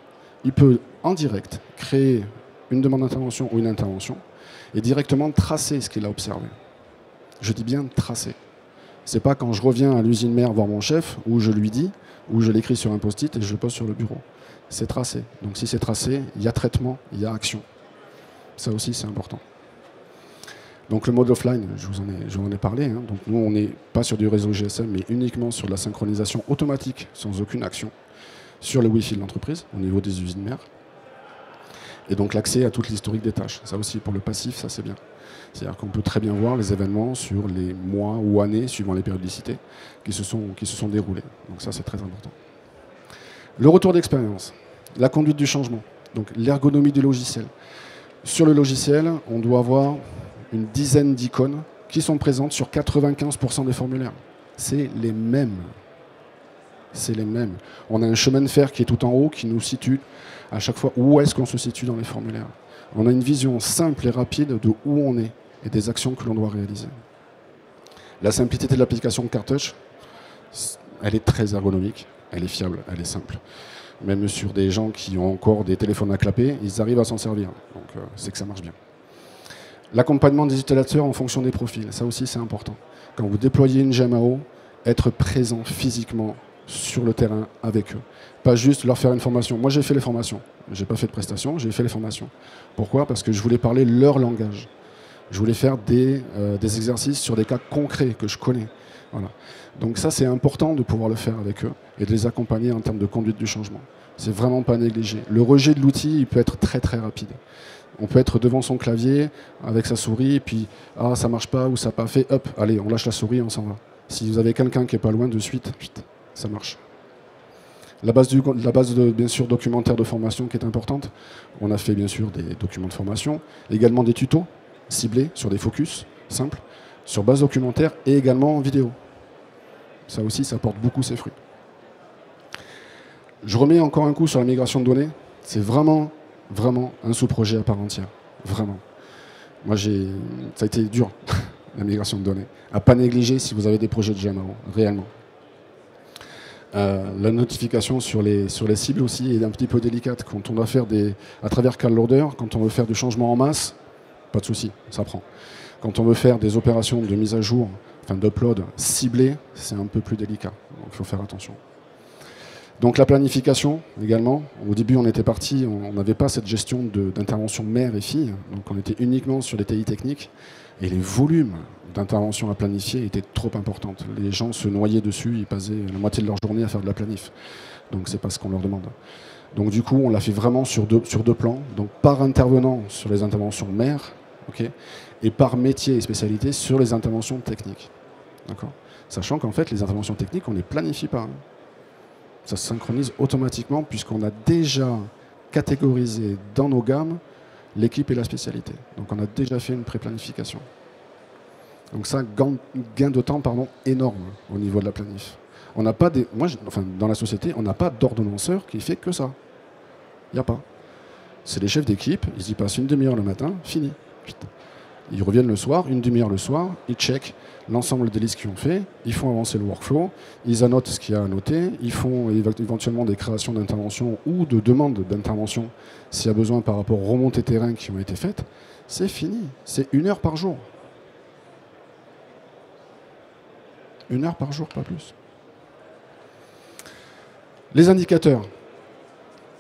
il peut, en direct, créer une demande d'intervention ou une intervention et directement tracer ce qu'il a observé. Je dis bien tracer. C'est pas quand je reviens à l'usine mère voir mon chef, où je lui dis, où je l'écris sur un post-it et je le pose sur le bureau. C'est tracé. Donc si c'est tracé, il y a traitement, il y a action. Ça aussi, c'est important. Donc le mode offline, je vous en ai parlé. Hein. Donc nous, on n'est pas sur du réseau GSM, mais uniquement sur de la synchronisation automatique, sans aucune action, sur le Wi-Fi de l'entreprise, au niveau des usines mères. Et donc l'accès à toute l'historique des tâches. Ça aussi, pour le passif, ça c'est bien. C'est-à-dire qu'on peut très bien voir les événements sur les mois ou années, suivant les périodicités, qui se sont déroulés. Donc ça, c'est très important. Le retour d'expérience, la conduite du changement, donc l'ergonomie du logiciel. Sur le logiciel, on doit avoir une dizaine d'icônes qui sont présentes sur 95% des formulaires. C'est les mêmes. C'est les mêmes. On a un chemin de fer qui est tout en haut, qui nous situe à chaque fois où est-ce qu'on se situe dans les formulaires. On a une vision simple et rapide de où on est et des actions que l'on doit réaliser. La simplicité de l'application CarlTouch, elle est très ergonomique, elle est fiable, elle est simple. Même sur des gens qui ont encore des téléphones à clapper, ils arrivent à s'en servir. Donc c'est que ça marche bien. L'accompagnement des utilisateurs en fonction des profils, ça aussi c'est important. Quand vous déployez une GMAO, être présent physiquement sur le terrain avec eux. Pas juste leur faire une formation. Moi j'ai fait les formations. Je n'ai pas fait de prestations, j'ai fait les formations. Pourquoi ? Parce que je voulais parler leur langage. Je voulais faire des exercices sur des cas concrets que je connais. Voilà. Donc ça, c'est important de pouvoir le faire avec eux et de les accompagner en termes de conduite du changement. C'est vraiment pas négligé. Le rejet de l'outil, il peut être très très rapide. On peut être devant son clavier avec sa souris et puis ah ça marche pas ou ça n'a pas fait, hop, allez, on lâche la souris et on s'en va. Si vous avez quelqu'un qui est pas loin de suite, ça marche. La base de, bien sûr, documentaire de formation qui est importante. On a fait, bien sûr, des documents de formation, également des tutos ciblés sur des focus simples, sur base documentaire et également en vidéo. Ça aussi, ça porte beaucoup ses fruits. Je remets encore un coup sur la migration de données. C'est vraiment, vraiment un sous-projet à part entière. Vraiment. Moi, ça a été dur, la migration de données. À pas négliger si vous avez des projets de GMAO, réellement. La notification sur les cibles aussi est un petit peu délicate. Quand on doit faire à travers CarlLoader, quand on veut faire du changement en masse, pas de souci, ça prend. Quand on veut faire des opérations de mise à jour, enfin d'upload ciblées, c'est un peu plus délicat. Donc il faut faire attention. Donc la planification également. Au début, on était parti, on n'avait pas cette gestion d'intervention mère et fille. Donc on était uniquement sur les TI techniques. Et les volumes d'intervention à planifier étaient trop importants. Les gens se noyaient dessus, ils passaient la moitié de leur journée à faire de la planif. Donc c'est pas ce qu'on leur demande. Donc du coup, on l'a fait vraiment sur deux plans. Donc par intervenant sur les interventions mères, okay, et par métier et spécialité sur les interventions techniques. D'accord ? Sachant qu'en fait, les interventions techniques, on ne les planifie pas. Hein. Ça se synchronise automatiquement puisqu'on a déjà catégorisé dans nos gammes l'équipe et la spécialité. Donc on a déjà fait une pré-planification. Donc ça, gain de temps énorme au niveau de la planif. On n'a pas dans la société, on n'a pas d'ordonnanceur qui fait que ça. Il n'y a pas. C'est les chefs d'équipe, ils y passent une demi-heure le matin, fini. Ils reviennent le soir, une demi-heure le soir, ils checkent l'ensemble des listes qu'ils ont fait, ils font avancer le workflow, ils annotent ce qu'il y a à noter, ils font éventuellement des créations d'intervention ou de demandes d'intervention s'il y a besoin par rapport aux remontées terrain qui ont été faites. C'est fini. C'est 1 heure par jour. 1 heure par jour, pas plus. Les indicateurs.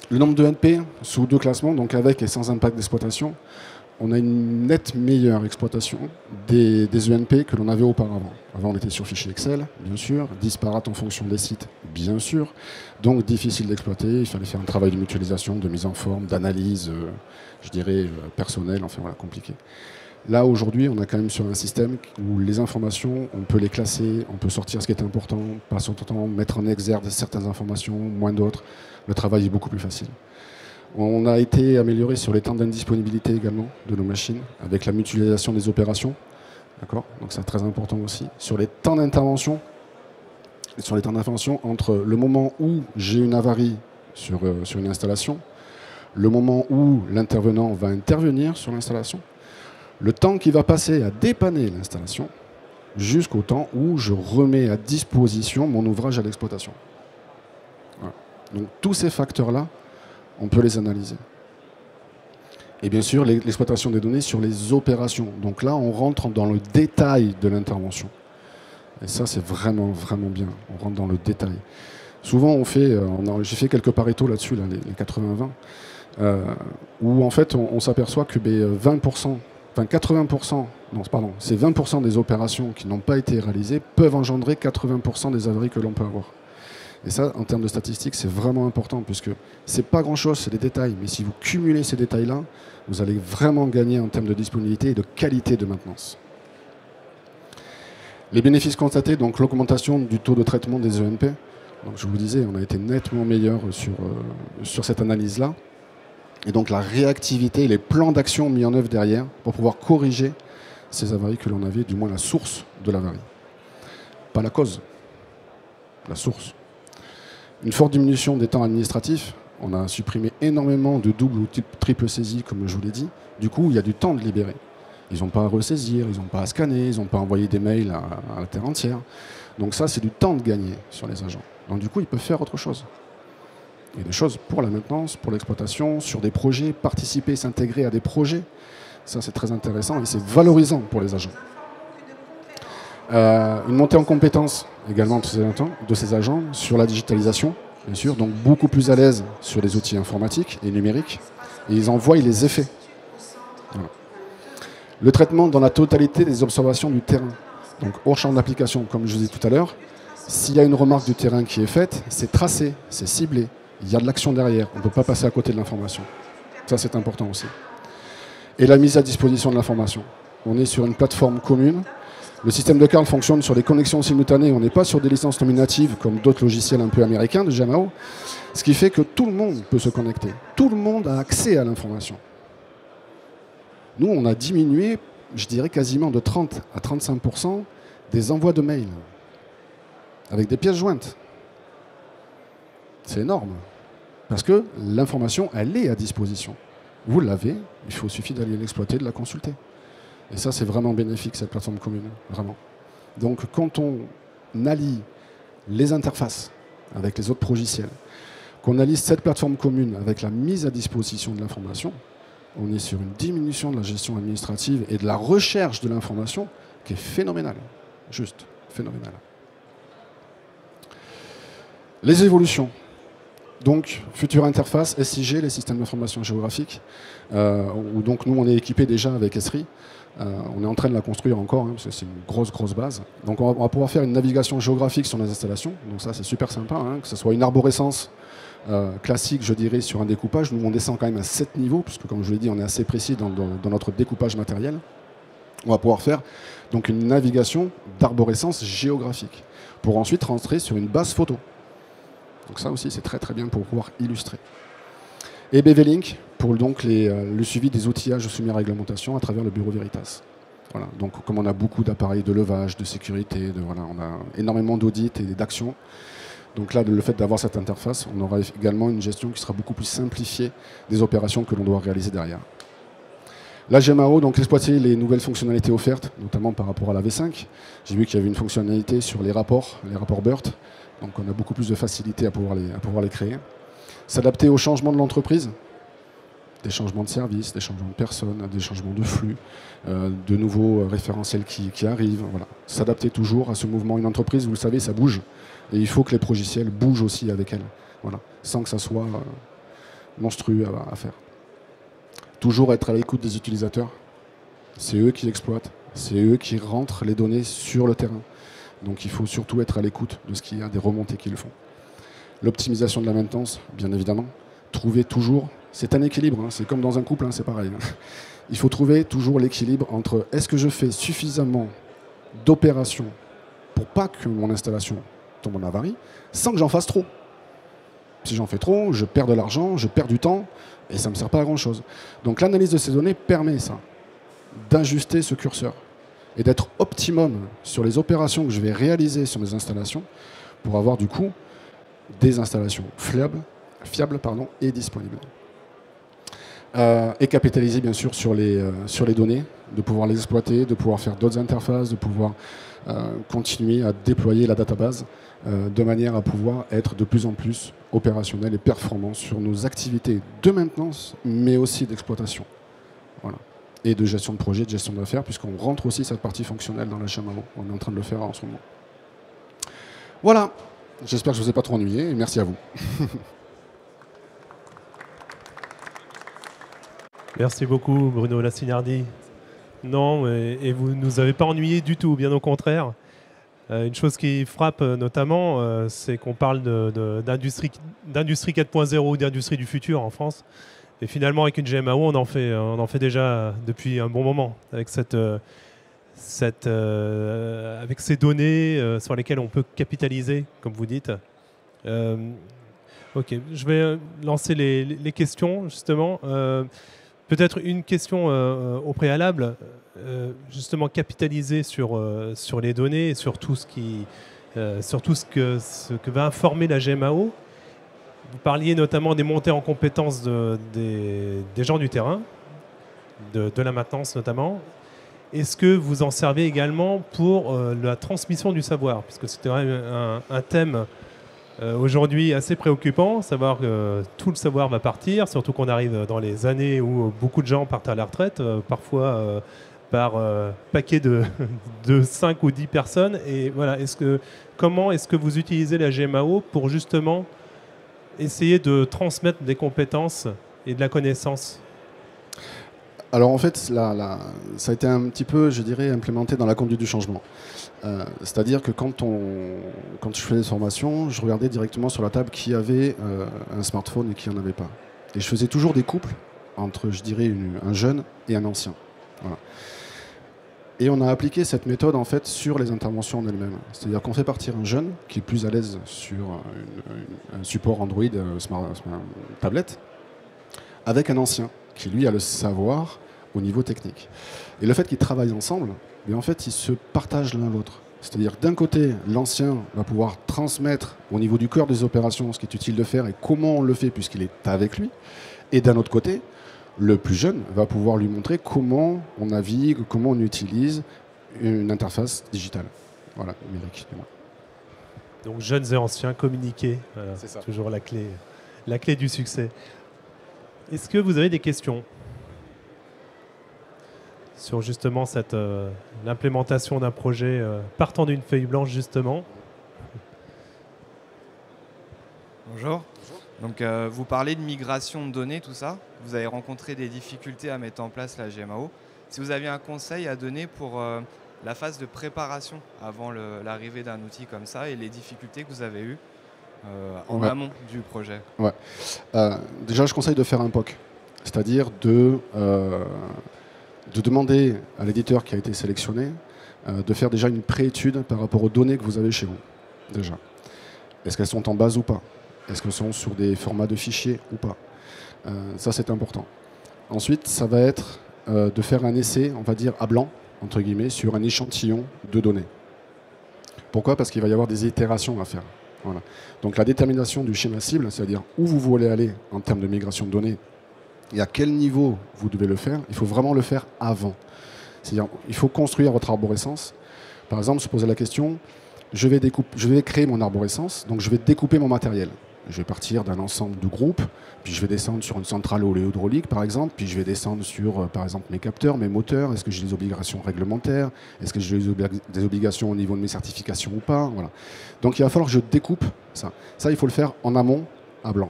Le nombre de NP sous 2 classements, donc avec et sans impact d'exploitation. On a une nette meilleure exploitation des ENP que l'on avait auparavant. Avant, on était sur fichier Excel, bien sûr, disparate en fonction des sites, bien sûr, donc difficile d'exploiter. Il fallait faire un travail de mutualisation, de mise en forme, d'analyse, je dirais, personnelle, enfin voilà, compliqué. Là, aujourd'hui, on a quand même sur un système où les informations, on peut les classer, on peut sortir ce qui est important, pas sur tout temps, mettre en exergue certaines informations, moins d'autres. Le travail est beaucoup plus facile. On a été amélioré sur les temps d'indisponibilité également de nos machines, avec la mutualisation des opérations. D'accord ? Donc c'est très important aussi. Sur les temps d'intervention, entre le moment où j'ai une avarie sur une installation, le moment où l'intervenant va intervenir sur l'installation, le temps qui va passer à dépanner l'installation, jusqu'au temps où je remets à disposition mon ouvrage à l'exploitation. Voilà. Donc tous ces facteurs-là, on peut les analyser. Et bien sûr, l'exploitation des données sur les opérations. Donc là, on rentre dans le détail de l'intervention. Et ça, c'est vraiment, vraiment bien. On rentre dans le détail. Souvent, j'ai fait quelques Pareto là-dessus, les 80-20, où en fait, on s'aperçoit que c'est 20% des opérations qui n'ont pas été réalisées peuvent engendrer 80% des avaries que l'on peut avoir. Et ça, en termes de statistiques, c'est vraiment important, puisque c'est pas grand-chose, c'est des détails. Mais si vous cumulez ces détails-là, vous allez vraiment gagner en termes de disponibilité et de qualité de maintenance. Les bénéfices constatés, donc l'augmentation du taux de traitement des ENP. Donc je vous disais, on a été nettement meilleur sur cette analyse-là. Et donc la réactivité, les plans d'action mis en œuvre derrière pour pouvoir corriger ces avaries que l'on avait, du moins la source de l'avarie. Pas la cause, la source. Une forte diminution des temps administratifs. On a supprimé énormément de double ou triple saisies, comme je vous l'ai dit. Du coup, il y a du temps de libérer. Ils n'ont pas à ressaisir, ils n'ont pas à scanner, ils n'ont pas à envoyer des mails à la terre entière. Donc ça, c'est du temps de gagner sur les agents. Donc du coup, ils peuvent faire autre chose. Il y a des choses pour la maintenance, pour l'exploitation, sur des projets, participer, s'intégrer à des projets. Ça, c'est très intéressant et c'est valorisant pour les agents. Une montée en compétences également de ces agents sur la digitalisation, bien sûr, donc beaucoup plus à l'aise sur les outils informatiques et numériques, et ils en voient les effets. Voilà. Le traitement dans la totalité des observations du terrain, donc hors champ d'application, comme je vous disais tout à l'heure. S'il y a une remarque du terrain qui est faite, c'est tracé, c'est ciblé, il y a de l'action derrière, on ne peut pas passer à côté de l'information. Ça, c'est important aussi. Et la mise à disposition de l'information. On est sur une plateforme commune. Le système de Carl fonctionne sur des connexions simultanées. On n'est pas sur des licences nominatives comme d'autres logiciels un peu américains de GMAO. Ce qui fait que tout le monde peut se connecter. Tout le monde a accès à l'information. Nous, on a diminué, je dirais quasiment de 30 à 35% des envois de mails avec des pièces jointes. C'est énorme. Parce que l'information, elle est à disposition. Vous l'avez, suffit d'aller l'exploiter, de la consulter. Et ça, c'est vraiment bénéfique, cette plateforme commune, vraiment. Donc, quand on allie les interfaces avec les autres logiciels, qu'on allie cette plateforme commune avec la mise à disposition de l'information, on est sur une diminution de la gestion administrative et de la recherche de l'information qui est phénoménale. Juste phénoménale. Les évolutions. Donc, future interface, SIG, les systèmes d'information géographique, où donc nous, on est équipé déjà avec Esri. On est en train de la construire encore, hein, parce que c'est une grosse base. Donc on va pouvoir faire une navigation géographique sur les installations. Donc ça, c'est super sympa, hein, que ce soit une arborescence classique, je dirais, sur un découpage. Nous, on descend quand même à 7 niveaux, puisque comme je vous l'ai dit, on est assez précis dans notre découpage matériel. On va pouvoir faire donc une navigation d'arborescence géographique, pour ensuite rentrer sur une base photo. Donc ça aussi, c'est très bien pour pouvoir illustrer. Et BV-Link pour donc le suivi des outillages soumis à réglementation à travers le bureau Veritas. Voilà. Donc comme on a beaucoup d'appareils de levage, de sécurité, voilà, on a énormément d'audits et d'actions. Donc là, le fait d'avoir cette interface, on aura également une gestion qui sera beaucoup plus simplifiée des opérations que l'on doit réaliser derrière. La GMAO, donc exploiter les nouvelles fonctionnalités offertes, notamment par rapport à la V5. J'ai vu qu'il y avait une fonctionnalité sur les rapports BERT. Donc on a beaucoup plus de facilité à pouvoir les créer. S'adapter aux changements de l'entreprise, des changements de services, des changements de personnes, des changements de flux, de nouveaux référentiels qui arrivent. Voilà. S'adapter toujours à ce mouvement. Une entreprise, vous le savez, ça bouge. Et il faut que les progiciels bougent aussi avec elle. Voilà. Sans que ça soit monstrueux à faire. Toujours être à l'écoute des utilisateurs. C'est eux qui exploitent. C'est eux qui rentrent les données sur le terrain. Donc il faut surtout être à l'écoute de ce qu'il y a, des remontées qu'ils font. L'optimisation de la maintenance, bien évidemment. Trouver toujours, c'est un équilibre, hein, c'est comme dans un couple, hein, c'est pareil. Il faut trouver toujours l'équilibre entre est-ce que je fais suffisamment d'opérations pour pas que mon installation tombe en avarie, sans que j'en fasse trop. Si j'en fais trop, je perds de l'argent, je perds du temps, et ça ne me sert pas à grand-chose. Donc l'analyse de ces données permet ça, d'ajuster ce curseur, et d'être optimum sur les opérations que je vais réaliser sur mes installations, pour avoir du coup des installations fiables et disponibles. Et capitaliser bien sûr sur les données, de pouvoir les exploiter, de pouvoir faire d'autres interfaces, de pouvoir continuer à déployer la database de manière à pouvoir être de plus en plus opérationnel et performant sur nos activités de maintenance, mais aussi d'exploitation. Voilà. Et de gestion de projet, de gestion d'affaires, puisqu'on rentre aussi cette partie fonctionnelle dans la GMAO. On est en train de le faire en ce moment. Voilà. J'espère que je ne vous ai pas trop ennuyé, et merci à vous. Merci beaucoup, Bruno Lassignardi. Non, et vous ne nous avez pas ennuyé du tout, bien au contraire. Une chose qui frappe notamment, c'est qu'on parle d'industrie 4.0 ou d'industrie du futur en France. Et finalement, avec une GMAO, on en fait déjà depuis un bon moment, avec avec ces données sur lesquelles on peut capitaliser, comme vous dites. Ok, je vais lancer les questions, justement. Peut-être une question au préalable, justement capitaliser sur les données et sur tout ce que va informer la GMAO. Vous parliez notamment des montées en compétences des gens du terrain, de la maintenance notamment. Est-ce que vous en servez également pour la transmission du savoir? Puisque c'était un thème aujourd'hui assez préoccupant, savoir que tout le savoir va partir, surtout qu'on arrive dans les années où beaucoup de gens partent à la retraite, parfois par paquet de 5 ou 10 personnes. Et voilà, comment est-ce que vous utilisez la GMAO pour justement essayer de transmettre des compétences et de la connaissance? Alors en fait, ça a été un petit peu, je dirais, implémenté dans la conduite du changement. C'est-à-dire que quand je faisais des formations, je regardais directement sur la table qui avait un smartphone et qui n'en avait pas. Et je faisais toujours des couples entre, je dirais, un jeune et un ancien. Voilà. Et on a appliqué cette méthode en fait sur les interventions en elles-mêmes. C'est-à-dire qu'on fait partir un jeune qui est plus à l'aise sur un support Android, tablette, avec un ancien qui lui a le savoir au niveau technique. Et le fait qu'ils travaillent ensemble, en fait, ils se partagent l'un l'autre. C'est-à-dire d'un côté, l'ancien va pouvoir transmettre au niveau du cœur des opérations ce qui est utile de faire et comment on le fait puisqu'il est avec lui. Et d'un autre côté, le plus jeune va pouvoir lui montrer comment on navigue, comment on utilise une interface digitale. Voilà, numérique. Donc jeunes et anciens communiquer, c'est ça. Toujours la clé du succès. Est-ce que vous avez des questions? sur justement l'implémentation d'un projet partant d'une feuille blanche justement. Bonjour. Donc, vous parlez de migration de données, tout ça. Vous avez rencontré des difficultés à mettre en place la GMAO. Si vous aviez un conseil à donner pour la phase de préparation avant l'arrivée d'un outil comme ça et les difficultés que vous avez eues en amont du projet. Ouais. Déjà, je conseille de faire un POC, c'est-à-dire de demander à l'éditeur qui a été sélectionné de faire déjà une pré-étude par rapport aux données que vous avez chez vous. Déjà. Est-ce qu'elles sont en base ou pas? Est-ce qu'elles sont sur des formats de fichiers ou pas? Ça, c'est important. Ensuite, ça va être de faire un essai, on va dire, à blanc, entre guillemets, sur un échantillon de données. Pourquoi? Parce qu'il va y avoir des itérations à faire. Voilà. Donc la détermination du schéma cible, c'est-à-dire où vous voulez aller en termes de migration de données et à quel niveau vous devez le faire, il faut vraiment le faire avant. C'est-à-dire il faut construire votre arborescence. Par exemple, se poser la question, je vais créer mon arborescence, donc je vais découper mon matériel. Je vais partir d'un ensemble de groupes, puis je vais descendre sur une centrale oléohydraulique, par exemple, puis je vais descendre sur, par exemple, mes capteurs, mes moteurs. Est-ce que j'ai des obligations réglementaires? Est-ce que j'ai des obligations au niveau de mes certifications ou pas? Voilà. Donc il va falloir que je découpe ça. Ça, il faut le faire en amont, à blanc.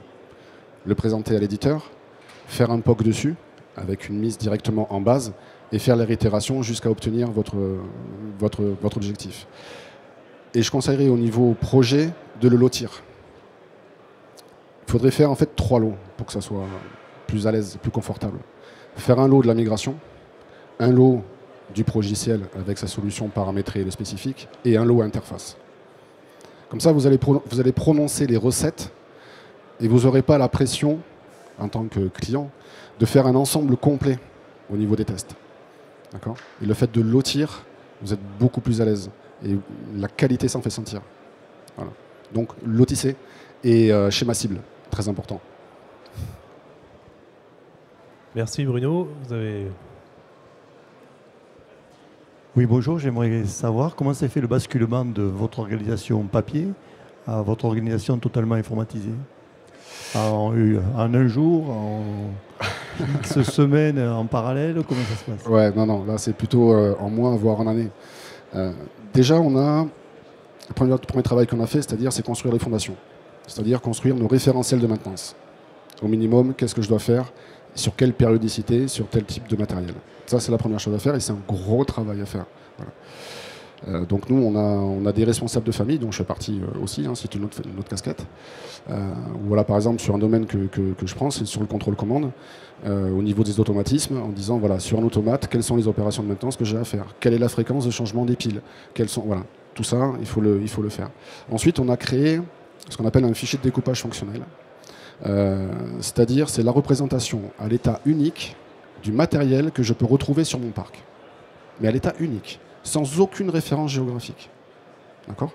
Le présenter à l'éditeur, faire un POC dessus, avec une mise directement en base, et faire les réitérations jusqu'à obtenir votre objectif. Et je conseillerais au niveau projet de le lotir. Il faudrait faire en fait 3 lots pour que ça soit plus à l'aise, plus confortable. Faire un lot de la migration, un lot du progiciel avec sa solution paramétrée et le spécifique, et un lot interface. Comme ça, vous allez prononcer les recettes et vous n'aurez pas la pression, en tant que client, de faire un ensemble complet au niveau des tests. D'accord ? Et le fait de lotir, vous êtes beaucoup plus à l'aise. Et la qualité s'en fait sentir. Voilà. Donc, lotissez et schéma cible. Très important. Merci Bruno. Vous avez... Oui, bonjour. J'aimerais savoir comment s'est fait le basculement de votre organisation papier à votre organisation totalement informatisée. En un jour, en X semaines en parallèle, comment ça se passe? Ouais, non, là c'est plutôt en mois, voire en année. Déjà, on a le premier travail qu'on a fait, c'est construire les fondations. C'est-à-dire construire nos référentiels de maintenance. Au minimum, qu'est-ce que je dois faire, sur quelle périodicité, sur tel type de matériel. Ça, c'est la première chose à faire et c'est un gros travail à faire. Voilà. Donc nous, on a des responsables de famille, dont je fais partie aussi, c'est une autre casquette. Voilà, par exemple, sur un domaine que je prends, c'est sur le contrôle-commande, au niveau des automatismes, en disant, voilà, sur un automate, quelles sont les opérations de maintenance que j'ai à faire? Quelle est la fréquence de changement des piles? Voilà, tout ça, il faut le faire. Ensuite, on a créé ce qu'on appelle un fichier de découpage fonctionnel. C'est-à-dire, c'est la représentation à l'état unique du matériel que je peux retrouver sur mon parc. Mais à l'état unique, sans aucune référence géographique. D'accord ?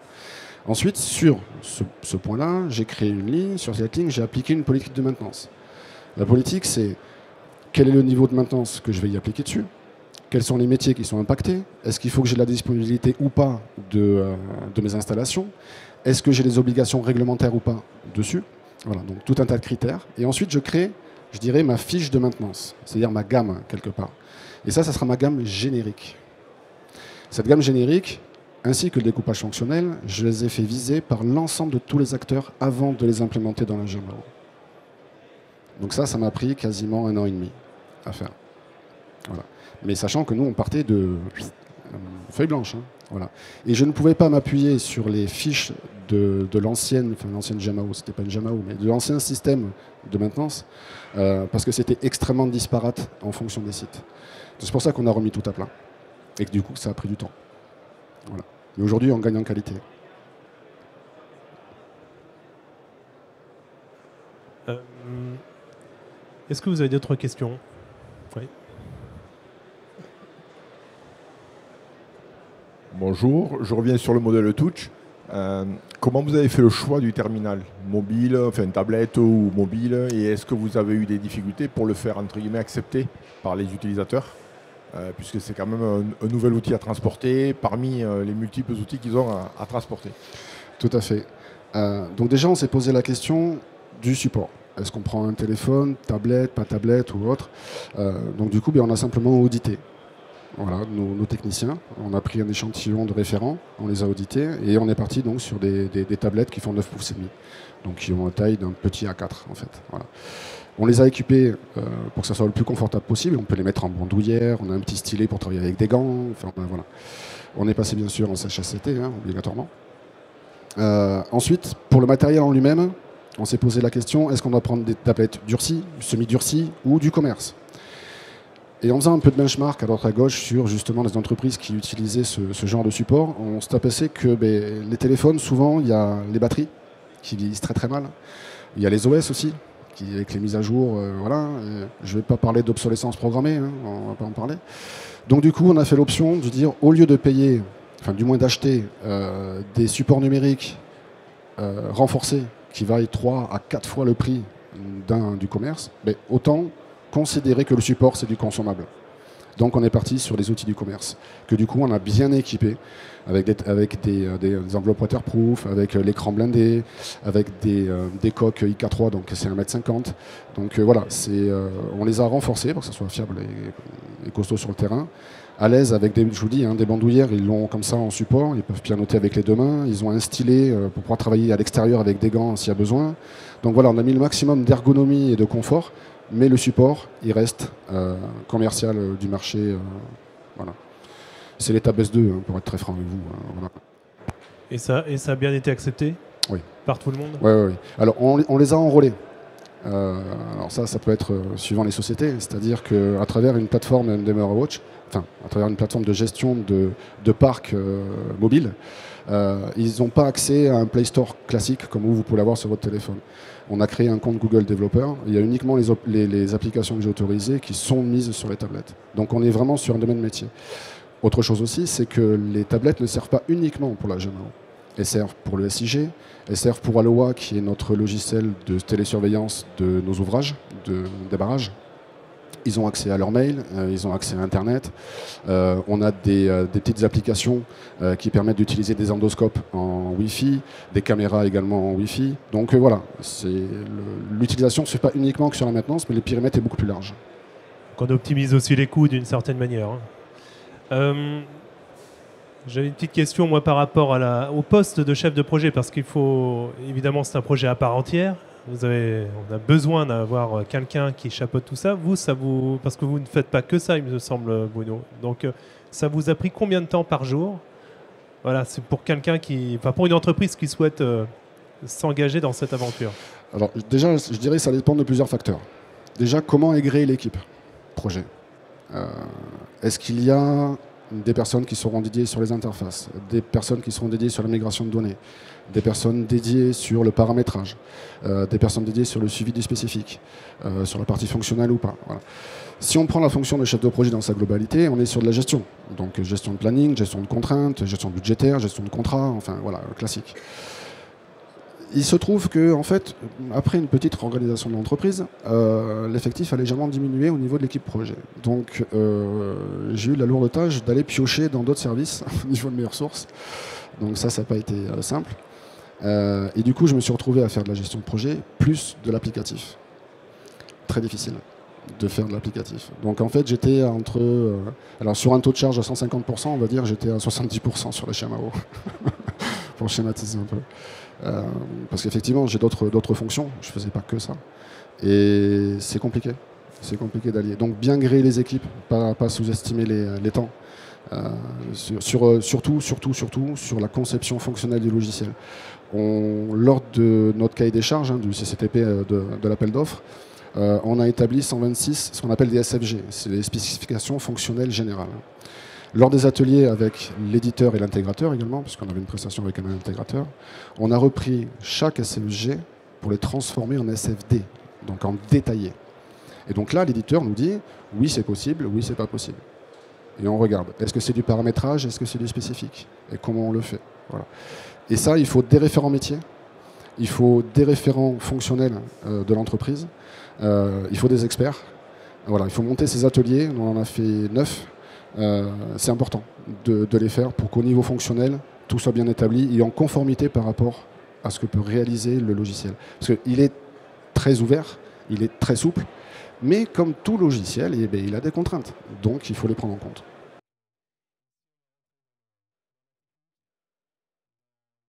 Ensuite, sur ce point-là, j'ai créé une ligne. Sur cette ligne, j'ai appliqué une politique de maintenance. La politique, c'est quel est le niveau de maintenance que je vais y appliquer dessus? Quels sont les métiers qui sont impactés? Est-ce qu'il faut que j'ai de la disponibilité ou pas de mes installations? Est-ce que j'ai des obligations réglementaires ou pas dessus? Voilà, donc tout un tas de critères. Et ensuite, je crée, je dirais, ma fiche de maintenance, c'est-à-dire ma gamme, quelque part. Et ça sera ma gamme générique. Cette gamme générique, ainsi que le découpage fonctionnel, je les ai fait viser par l'ensemble de tous les acteurs avant de les implémenter dans la GMAO. Donc ça m'a pris quasiment 1 an et demi à faire. Voilà. Mais sachant que nous, on partait de feuille blanche. Voilà. Et je ne pouvais pas m'appuyer sur les fiches de l'ancienne GMAO, c'était pas une GMAO, mais de l'ancien système de maintenance, parce que c'était extrêmement disparate en fonction des sites. C'est pour ça qu'on a remis tout à plat. Et que du coup, ça a pris du temps. Voilà. Mais aujourd'hui, on gagne en qualité. Est-ce que vous avez d'autres questions? Oui. Bonjour, je reviens sur le modèle Touch. Comment vous avez fait le choix du terminal mobile, enfin tablette ou mobile, et est-ce que vous avez eu des difficultés pour le faire entre guillemets accepter par les utilisateurs, puisque c'est quand même un nouvel outil à transporter parmi les multiples outils qu'ils ont à transporter. Tout à fait. Donc déjà, on s'est posé la question du support. Est-ce qu'on prend un téléphone, tablette, pas tablette ou autre? Donc du coup, on a simplement audité. voilà, nos techniciens. On a pris un échantillon de référents, on les a audités et on est parti donc sur des tablettes qui font 9 pouces et demi, donc qui ont la taille d'un petit A4 en fait. Voilà. On les a équipés pour que ça soit le plus confortable possible. On peut les mettre en bandoulière, on a un petit stylet pour travailler avec des gants. Enfin, voilà. On est passé bien sûr en CHSCT, hein, obligatoirement. Ensuite, pour le matériel en lui-même, on s'est posé la question, est-ce qu'on doit prendre des tablettes durcies, semi-durcies ou du commerce? Et en faisant un peu de benchmark à droite à gauche sur justement les entreprises qui utilisaient ce genre de support, on s'est aperçu que les téléphones, souvent, il y a les batteries qui vieillissent très très mal. Il y a les OS aussi, avec les mises à jour, voilà. Je ne vais pas parler d'obsolescence programmée, hein, on ne va pas en parler. Donc du coup, on a fait l'option de dire, au lieu de payer, enfin du moins d'acheter des supports numériques renforcés qui vaillent 3 à 4 fois le prix du commerce, autant considérer que le support c'est du consommable. Donc on est parti sur les outils du commerce, que du coup on a bien équipé avec des enveloppes waterproof, avec l'écran blindé, avec des coques IK3, donc c'est 1,50 m. Donc voilà, on les a renforcés pour que ça soit fiable et costaud sur le terrain. À l'aise avec je vous dis, des bandoulières, ils l'ont comme ça en support, ils peuvent pianoter avec les deux mains, ils ont un stylet pour pouvoir travailler à l'extérieur avec des gants s'il y a besoin. Donc voilà, on a mis le maximum d'ergonomie et de confort, mais le support, il reste commercial du marché. Voilà. C'est l'étape S2, pour être très franc avec vous. Voilà. Et ça a bien été accepté par tout le monde? Oui. Alors, on les a enrôlés. Alors ça peut être suivant les sociétés, c'est-à-dire qu'à travers une plateforme MDMA-Watch, enfin, à travers une plateforme de gestion de parc mobile, ils n'ont pas accès à un Play Store classique comme vous pouvez l'avoir sur votre téléphone. On a créé un compte Google Développeur. Il y a uniquement les applications que j'ai autorisées qui sont mises sur les tablettes. Donc on est vraiment sur un domaine métier. Autre chose aussi, c'est que les tablettes ne servent pas uniquement pour la GMAO. Elles servent pour le SIG, elles servent pour Aloha, qui est notre logiciel de télésurveillance de nos ouvrages, des barrages. Ils ont accès à leur mail, ils ont accès à Internet. On a des petites applications qui permettent d'utiliser des endoscopes en Wi-Fi, des caméras également en Wi-Fi. Donc voilà, l'utilisation ne se fait pas uniquement que sur la maintenance, mais le périmètre est beaucoup plus large. Donc on optimise aussi les coûts d'une certaine manière. J'avais une petite question moi par rapport au poste de chef de projet, parce qu'il faut, évidemment c'est un projet à part entière. On a besoin d'avoir quelqu'un qui chapeaute tout ça. Parce que vous ne faites pas que ça, il me semble, Bruno. Donc, ça vous a pris combien de temps par jour? Voilà, c'est pour pour une entreprise qui souhaite s'engager dans cette aventure. Alors, déjà, je dirais que ça dépend de plusieurs facteurs. Déjà, comment est créée l'équipe projet? Est-ce qu'il y a des personnes qui seront dédiées sur les interfaces, des personnes qui seront dédiées sur la migration de données, des personnes dédiées sur le paramétrage, des personnes dédiées sur le suivi du spécifique, sur la partie fonctionnelle ou pas. Voilà. Si on prend la fonction de chef de projet dans sa globalité, on est sur de la gestion. Donc gestion de planning, gestion de contraintes, gestion budgétaire, gestion de contrat, enfin voilà, classique. Il se trouve que, en fait, après une petite réorganisation de l'entreprise, l'effectif a légèrement diminué au niveau de l'équipe projet. Donc, j'ai eu la lourde tâche d'aller piocher dans d'autres services au niveau de mes ressources. Donc ça n'a pas été simple. Et du coup, je me suis retrouvé à faire de la gestion de projet plus de l'applicatif. Très difficile de faire de l'applicatif. Donc en fait, j'étais alors sur un taux de charge à 150%, on va dire, j'étais à 70% sur le GMAO. Pour schématiser un peu. Parce qu'effectivement, j'ai d'autres fonctions, je ne faisais pas que ça. Et c'est compliqué d'allier. Donc bien gréer les équipes, pas sous-estimer les temps. Surtout sur la conception fonctionnelle du logiciel. Lors de notre cahier des charges, du CCTP de l'appel d'offres, on a établi 126, ce qu'on appelle des SFG, c'est les spécifications fonctionnelles générales. Lors des ateliers avec l'éditeur et l'intégrateur également, puisqu'on avait une prestation avec un intégrateur, on a repris chaque SFG pour les transformer en SFD, donc en détaillé. Et donc là, l'éditeur nous dit, oui c'est possible, oui c'est pas possible. Et on regarde, est-ce que c'est du paramétrage, est-ce que c'est du spécifique? Et comment on le fait? Voilà. Et ça, il faut des référents métiers, il faut des référents fonctionnels de l'entreprise, il faut des experts. Voilà, il faut monter ces ateliers, on en a fait 9. C'est important de les faire pour qu'au niveau fonctionnel, tout soit bien établi et en conformité par rapport à ce que peut réaliser le logiciel. Parce qu'il est très ouvert, il est très souple, mais comme tout logiciel, il a des contraintes. Donc il faut les prendre en compte.